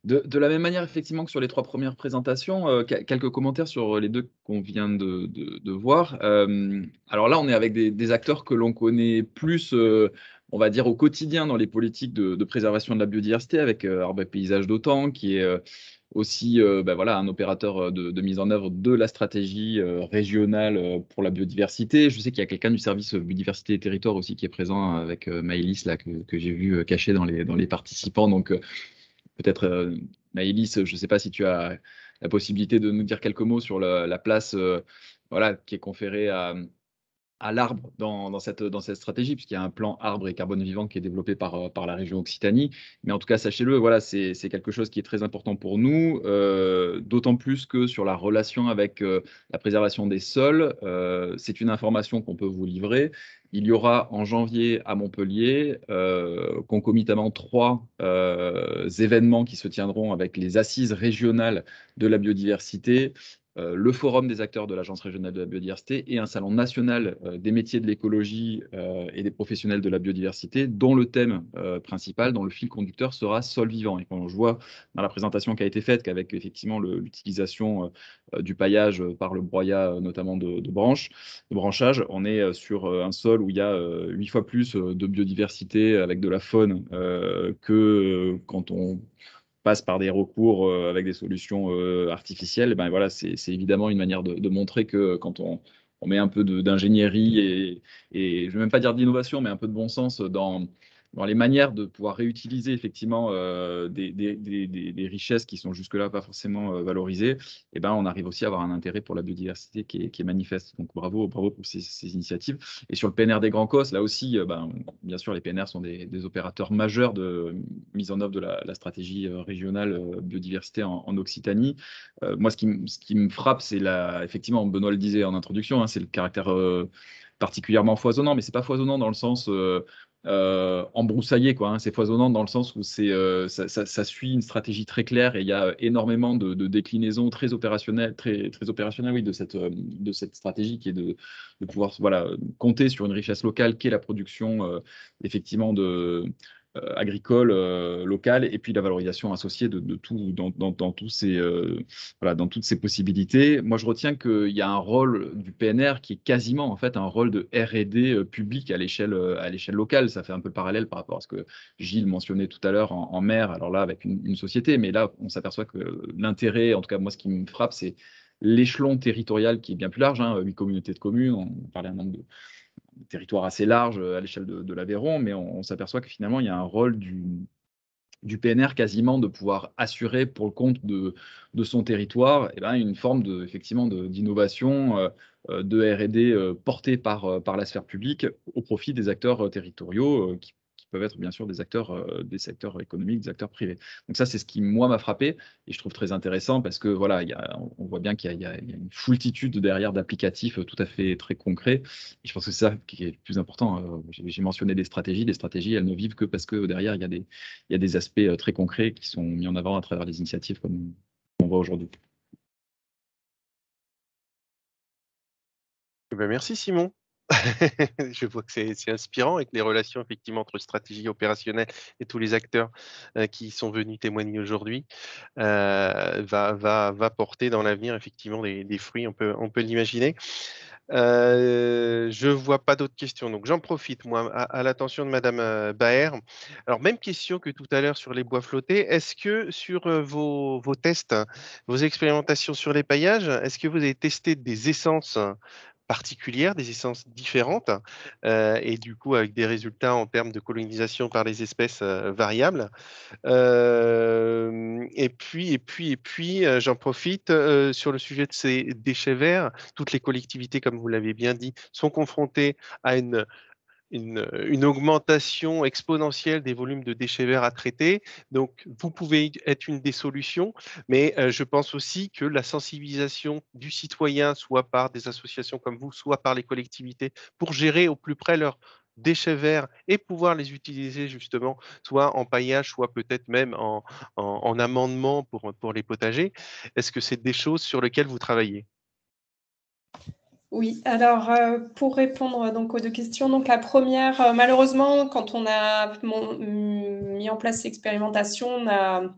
De la même manière, effectivement, que sur les 3 premières présentations, quelques commentaires sur les 2 qu'on vient de voir. Alors là, on est avec des acteurs que l'on connaît plus, on va dire, au quotidien dans les politiques de préservation de la biodiversité, avec Arbres et Paysages d'Autan, qui est aussi voilà, un opérateur de mise en œuvre de la stratégie régionale pour la biodiversité. Je sais qu'il y a quelqu'un du service biodiversité et territoire aussi qui est présent avec Maëlys, là, que j'ai vu caché dans les participants. Donc, peut-être, Maëlys, je ne sais pas si tu as la possibilité de nous dire quelques mots sur la place voilà, qui est conférée à l'arbre dans cette stratégie, puisqu'il y a un plan arbre et carbone vivant qui est développé par la région Occitanie. Mais en tout cas, sachez-le, voilà, c'est quelque chose qui est très important pour nous, d'autant plus que sur la relation avec la préservation des sols, c'est une information qu'on peut vous livrer. Il y aura en janvier à Montpellier, concomitamment 3 événements qui se tiendront avec les assises régionales de la biodiversité, le forum des acteurs de l'Agence régionale de la biodiversité et un salon national des métiers de l'écologie et des professionnels de la biodiversité, dont le thème principal, dont le fil conducteur sera sol vivant. Et quand je vois dans la présentation qui a été faite qu'avec effectivement l'utilisation du paillage par le broyat, notamment de branchage, on est sur un sol où il y a 8 fois plus de biodiversité avec de la faune que quand on passe par des recours avec des solutions artificielles. Et ben voilà, c'est évidemment une manière de montrer que quand on met un peu d'ingénierie et je ne vais même pas dire d'innovation, mais un peu de bon sens dans les manières de pouvoir réutiliser effectivement des richesses qui sont jusque-là pas forcément valorisées, et ben on arrive aussi à avoir un intérêt pour la biodiversité qui est manifeste. Donc bravo pour ces initiatives. Et sur le PNR des Grands Cosses, là aussi, bien sûr, les PNR sont des opérateurs majeurs de mise en œuvre de la stratégie régionale biodiversité en Occitanie. Moi, ce qui me frappe, c'est effectivement, Benoît le disait en introduction, hein, c'est le caractère particulièrement foisonnant, mais c'est pas foisonnant dans le sens embroussaillé, quoi, hein. C'est foisonnant dans le sens où ça suit une stratégie très claire et il y a énormément de déclinaisons très opérationnelles, très opérationnelles, oui, de cette stratégie qui est de pouvoir compter sur une richesse locale qui est la production effectivement agricole locale, et puis la valorisation associée de tout dans toutes ces possibilités. Moi, je retiens qu'il y a un rôle du PNR qui est quasiment en fait un rôle de R&D public à l'échelle locale. Ça fait un peu le parallèle par rapport à ce que Gilles mentionnait tout à l'heure en mer, alors là avec une société, mais là on s'aperçoit que l'intérêt, en tout cas moi ce qui me frappe, c'est l'échelon territorial qui est bien plus large, hein, 8 communautés de communes, on parlait un nombre de territoire assez large à l'échelle de l'Aveyron, mais on s'aperçoit que finalement, il y a un rôle du PNR quasiment de pouvoir assurer pour le compte de son territoire une forme effectivement d'innovation, de R&D portée par la sphère publique au profit des acteurs territoriaux qui peuvent être bien sûr des secteurs économiques, des acteurs privés. Donc ça, c'est ce qui, moi, m'a frappé et je trouve très intéressant parce que voilà, on voit bien qu'il y a une foultitude derrière d'applicatifs tout à fait très concrets. Et je pense que c'est ça qui est le plus important. J'ai mentionné des stratégies. Les stratégies, elles ne vivent que parce que derrière, il y a des aspects très concrets qui sont mis en avant à travers des initiatives comme on voit aujourd'hui. Merci Simon. Je vois que c'est inspirant avec les relations effectivement entre stratégie opérationnelle et tous les acteurs qui sont venus témoigner aujourd'hui va porter dans l'avenir effectivement des fruits, on peut l'imaginer. Je vois pas d'autres questions, donc j'en profite moi à l'attention de Madame Baer. Alors même question que tout à l'heure sur les bois flottés. Est-ce que sur vos tests, vos expérimentations sur les paillages, est-ce que vous avez testé des essences particulières, des essences différentes, et du coup avec des résultats en termes de colonisation par les espèces variables. Et puis, j'en profite sur le sujet de ces déchets verts. Toutes les collectivités, comme vous l'avez bien dit, sont confrontées à une augmentation exponentielle des volumes de déchets verts à traiter. Donc, vous pouvez être une des solutions, mais je pense aussi que la sensibilisation du citoyen, soit par des associations comme vous, soit par les collectivités, pour gérer au plus près leurs déchets verts et pouvoir les utiliser justement, soit en paillage, soit peut-être même en amendement pour les potagers. Est-ce que c'est des choses sur lesquelles vous travaillez ? Oui, alors pour répondre donc aux deux questions, donc la première, malheureusement, quand on a mis en place l'expérimentation, on a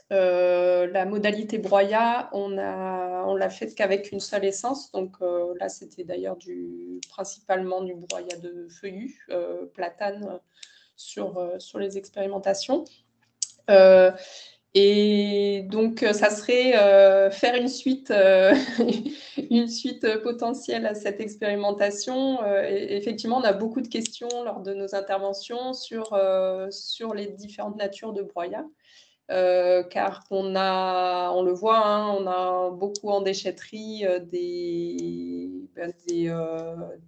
la modalité broyat, on l'a faite qu'avec une seule essence. Donc là, c'était d'ailleurs principalement du broyat de feuillus, platane sur les expérimentations. Et donc, ça serait faire une suite potentielle à cette expérimentation. Et effectivement, on a beaucoup de questions lors de nos interventions sur les différentes natures de broyat. Car on le voit, hein, on a beaucoup en déchetterie des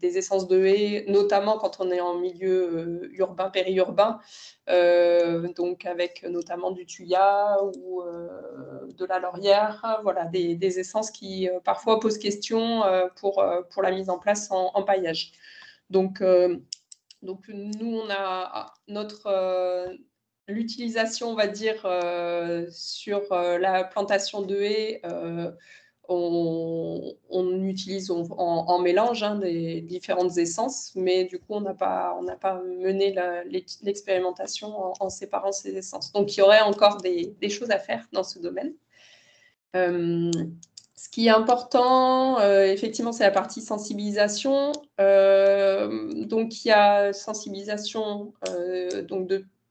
essences de haies, notamment quand on est en milieu urbain, périurbain, donc avec notamment du thuya ou de la laurière, voilà, des essences qui parfois posent question pour la mise en place en paillage. Donc nous, on a l'utilisation, on va dire, sur la plantation de haies, on utilise en mélange des différentes essences, mais du coup, on n'a pas mené l'expérimentation en séparant ces essences. Donc, il y aurait encore des choses à faire dans ce domaine. Ce qui est important, effectivement, c'est la partie sensibilisation. Donc, il y a sensibilisation.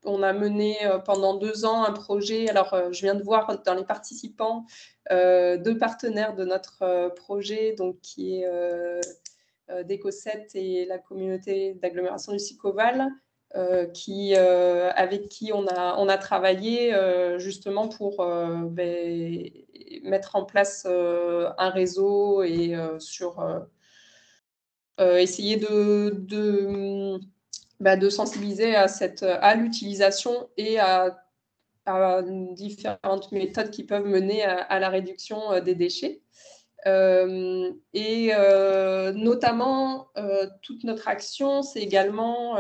On a mené pendant 2 ans un projet. Alors, je viens de voir dans les participants 2 partenaires de notre projet, donc qui est d'Eco7 et la communauté d'agglomération du Sicoval. Avec qui on a travaillé justement pour mettre en place un réseau et essayer de sensibiliser à l'utilisation et à différentes méthodes qui peuvent mener à la réduction des déchets. Notamment, toute notre action, c'est également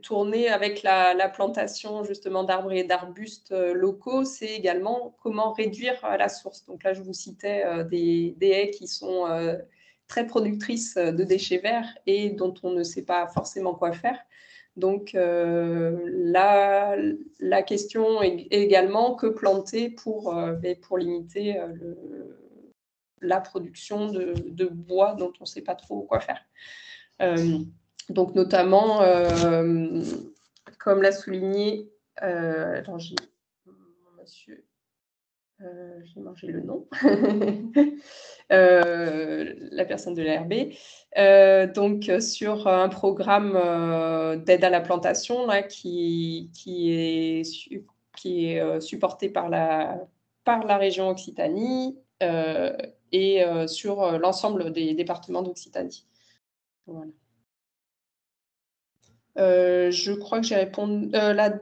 tournée avec la plantation justement d'arbres et d'arbustes locaux. C'est également comment réduire la source. Donc là, je vous citais des haies qui sont très productrices de déchets verts et dont on ne sait pas forcément quoi faire. Donc, la question est également que planter pour limiter la production de bois dont on ne sait pas trop quoi faire. Donc, notamment, comme l'a souligné, monsieur, j'ai mangé le nom, la personne de l'ARB, donc sur un programme d'aide à la plantation là, qui est supporté par la région Occitanie et sur l'ensemble des départements d'Occitanie. Voilà. Je crois que j'ai répondu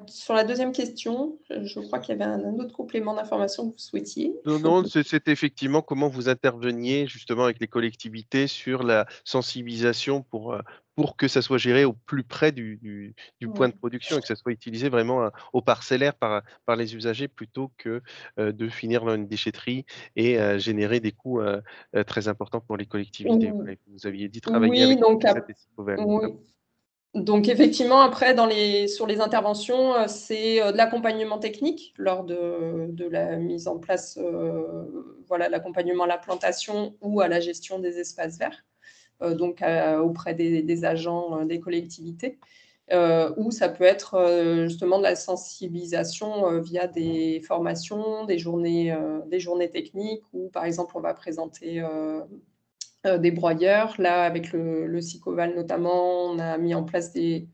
sur la deuxième question. Je crois qu'il y avait un autre complément d'information que vous souhaitiez. Non, c'est effectivement comment vous interveniez justement avec les collectivités sur la sensibilisation pour que ça soit géré au plus près du point de production et que ça soit utilisé vraiment au parcellaire par les usagers plutôt que de finir dans une déchetterie et générer des coûts très importants pour les collectivités. Vous aviez dit travailler avec les Sicoval. Oui. Donc, effectivement, après, sur les interventions, c'est de l'accompagnement technique lors de la mise en place, l'accompagnement à la plantation ou à la gestion des espaces verts, donc auprès des agents des collectivités, ou ça peut être justement de la sensibilisation via des formations, des journées techniques, où, par exemple, on va présenter des broyeurs. Là, avec le Sicoval notamment, on a mis en place des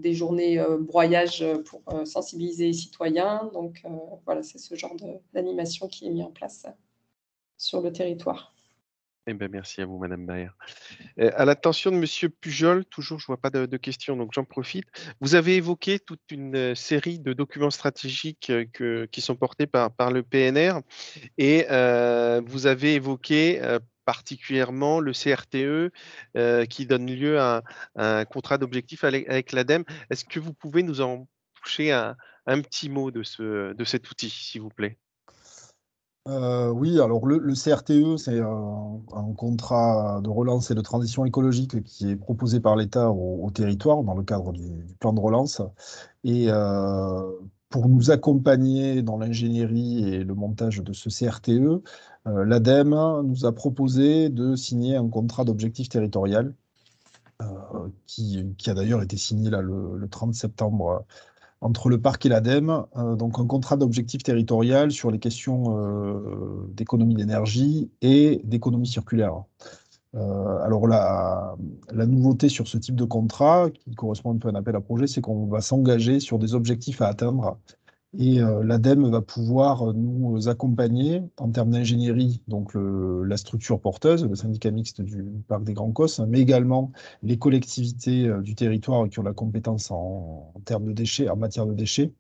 journées broyage pour sensibiliser les citoyens. Donc, voilà, c'est ce genre d'animation qui est mis en place sur le territoire. Eh bien, merci à vous, Madame Baer. À l'attention de Monsieur Pujol, toujours, je ne vois pas de questions, donc j'en profite. Vous avez évoqué toute une série de documents stratégiques qui sont portés par le PNR et vous avez évoqué particulièrement le CRTE qui donne lieu à un contrat d'objectif avec l'ADEME. Est-ce que vous pouvez nous en toucher un petit mot de cet outil, s'il vous plaît? Oui, alors le CRTE, c'est un contrat de relance et de transition écologique qui est proposé par l'État au territoire dans le cadre du plan de relance. Et pour nous accompagner dans l'ingénierie et le montage de ce CRTE, l'ADEME nous a proposé de signer un contrat d'objectif territorial qui a d'ailleurs été signé là, le 30 septembre entre le parc et l'ADEME, donc un contrat d'objectif territorial sur les questions d'économie d'énergie et d'économie circulaire. Alors la nouveauté sur ce type de contrat, qui correspond un peu à un appel à projet, c'est qu'on va s'engager sur des objectifs à atteindre. Et l'ADEME va pouvoir nous accompagner en termes d'ingénierie, donc la structure porteuse, le syndicat mixte du parc des Grands Causses, mais également les collectivités du territoire qui ont la compétence en termes de déchets, en matière de déchets,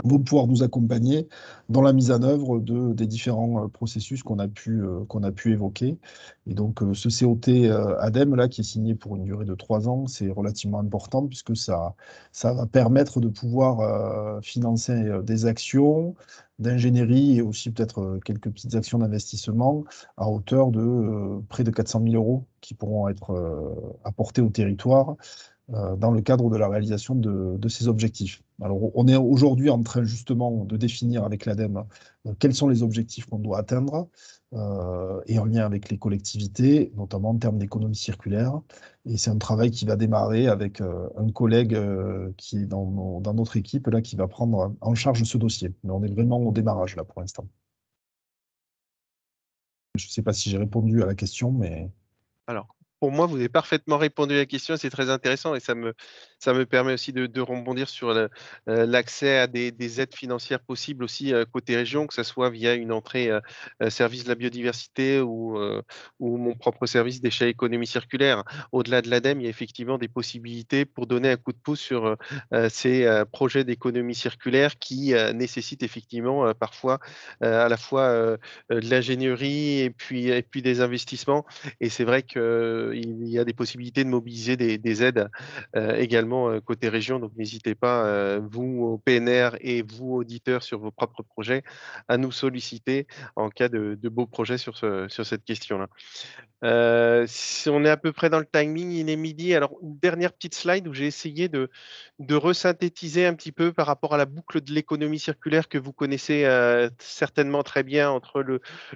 vont pouvoir nous accompagner dans la mise en œuvre des différents processus qu'on a pu évoquer. Et donc, ce COT ADEME, là, qui est signé pour une durée de 3 ans, c'est relativement important puisque ça va permettre de pouvoir financer des actions d'ingénierie et aussi peut-être quelques petites actions d'investissement à hauteur de près de 400 000 euros qui pourront être apportés au territoire dans le cadre de la réalisation de ces objectifs. Alors, on est aujourd'hui en train justement de définir avec l'ADEME quels sont les objectifs qu'on doit atteindre et en lien avec les collectivités, notamment en termes d'économie circulaire. Et c'est un travail qui va démarrer avec un collègue qui est dans notre équipe, là, qui va prendre en charge ce dossier. Mais on est vraiment au démarrage, là, pour l'instant. Je ne sais pas si j'ai répondu à la question, mais... Alors, pour moi, vous avez parfaitement répondu à la question, c'est très intéressant et ça me permet aussi de rebondir sur l'accès à des aides financières possibles aussi côté région, que ce soit via une entrée service de la biodiversité ou mon propre service déchets économie circulaire. Au-delà de l'ADEME, il y a effectivement des possibilités pour donner un coup de pouce sur ces projets d'économie circulaire qui nécessitent effectivement parfois à la fois de l'ingénierie et puis des investissements. Et c'est vrai qu'il y a des possibilités de mobiliser des aides également côté région. Donc, n'hésitez pas, vous au PNR et vous auditeurs sur vos propres projets, à nous solliciter en cas de beaux projets sur cette question-là. Si on est à peu près dans le timing, il est midi. Alors, une dernière petite slide où j'ai essayé de resynthétiser un petit peu par rapport à la boucle de l'économie circulaire que vous connaissez certainement très bien entre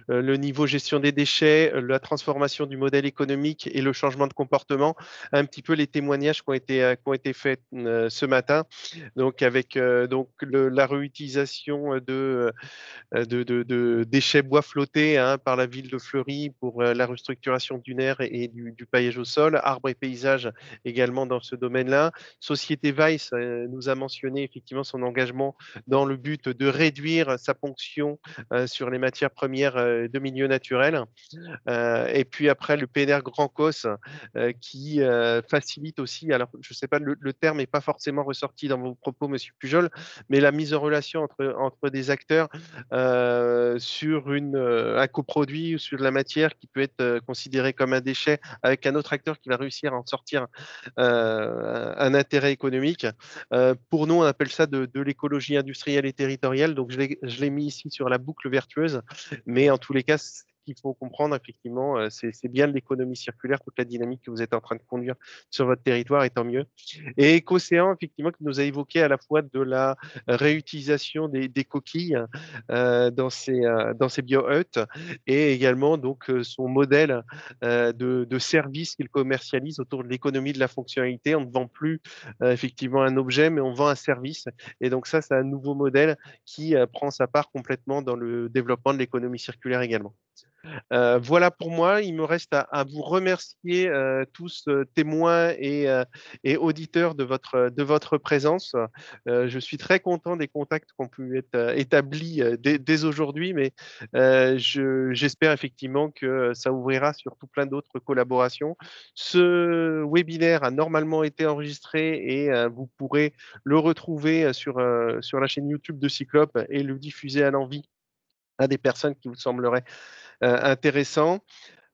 le niveau gestion des déchets, la transformation du modèle économique et le changement de comportement, un petit peu les témoignages qui ont été faits ce matin. Donc, avec la réutilisation de déchets bois flottés par la ville de Fleury pour la restructuration dunaire et du paillage au sol, arbres et paysages également dans ce domaine-là. Société Weiss nous a mentionné effectivement son engagement dans le but de réduire sa ponction sur les matières premières de milieu naturel. Et puis après, le PNR Grand Cos qui facilite aussi, alors je ne sais pas, le terme n'est pas forcément ressorti dans vos propos, Monsieur Pujol, mais la mise en relation entre des acteurs sur un coproduit ou sur de la matière qui peut être considérée comme un déchet avec un autre acteur qui va réussir à en sortir un intérêt économique. Pour nous, on appelle ça de l'écologie industrielle et territoriale. Donc, je l'ai mis ici sur la boucle vertueuse, mais en tous les cas, qu'il faut comprendre, effectivement, c'est bien de l'économie circulaire, toute la dynamique que vous êtes en train de conduire sur votre territoire, et tant mieux. Et Ecocéan, effectivement, qui nous a évoqué à la fois de la réutilisation des coquilles dans ces bio-huttes et également donc son modèle de service qu'il commercialise autour de l'économie de la fonctionnalité. On ne vend plus effectivement un objet, mais on vend un service. Et donc ça, c'est un nouveau modèle qui prend sa part complètement dans le développement de l'économie circulaire également. Voilà pour moi. Il me reste à vous remercier tous témoins et auditeurs de votre présence. Je suis très content des contacts qui ont pu être établis dès aujourd'hui, mais j'espère effectivement que ça ouvrira sur tout plein d'autres collaborations. Ce webinaire a normalement été enregistré et vous pourrez le retrouver sur la chaîne YouTube de Cyclope et le diffuser à l'envi à des personnes qui vous sembleraient intéressant.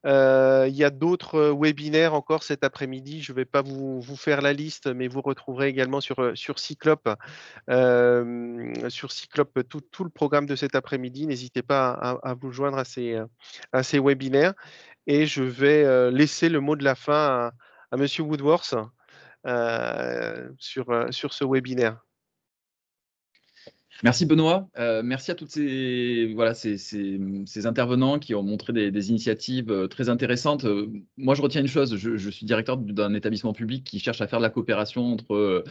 Il y a d'autres webinaires encore cet après-midi. Je ne vais pas vous faire la liste, mais vous retrouverez également sur Cyclope, tout le programme de cet après-midi. N'hésitez pas à vous joindre à ces webinaires. Et je vais laisser le mot de la fin à Monsieur Woodworth sur ce webinaire. Merci Benoît, merci à toutes ces intervenants qui ont montré des initiatives très intéressantes. Moi, je retiens une chose, je suis directeur d'un établissement public qui cherche à faire de la coopération entre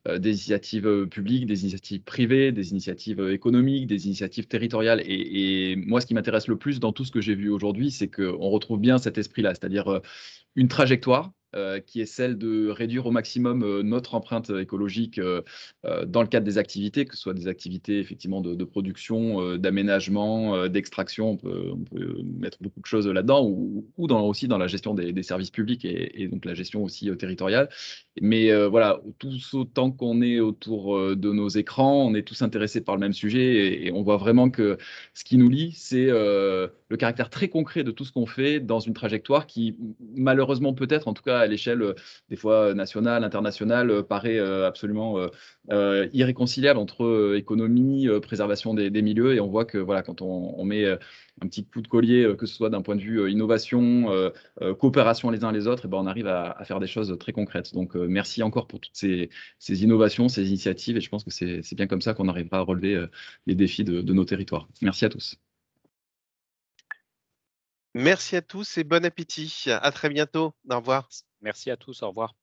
des initiatives publiques, des initiatives privées, des initiatives économiques, des initiatives territoriales. Et moi, ce qui m'intéresse le plus dans tout ce que j'ai vu aujourd'hui, c'est qu'on retrouve bien cet esprit-là, c'est-à-dire une trajectoire qui est celle de réduire au maximum notre empreinte écologique dans le cadre des activités, que ce soit des activités effectivement de production, d'aménagement, d'extraction, on peut mettre beaucoup de choses là-dedans, ou aussi dans la gestion des services publics et donc la gestion aussi territoriale. Mais voilà, tous autant qu'on est autour de nos écrans, on est tous intéressés par le même sujet et on voit vraiment que ce qui nous lie, c'est le caractère très concret de tout ce qu'on fait dans une trajectoire qui, malheureusement peut-être, en tout cas à l'échelle des fois nationale, internationale, paraît absolument irréconciliable entre économie, préservation des milieux, et on voit que voilà, quand on met un petit coup de collier, que ce soit d'un point de vue innovation, coopération les uns les autres, et ben on arrive à faire des choses très concrètes. Donc merci encore pour toutes ces innovations, ces initiatives, et je pense que c'est bien comme ça qu'on arrivera à relever les défis de nos territoires. Merci à tous. Merci à tous et bon appétit. À très bientôt. Au revoir. Merci à tous, au revoir.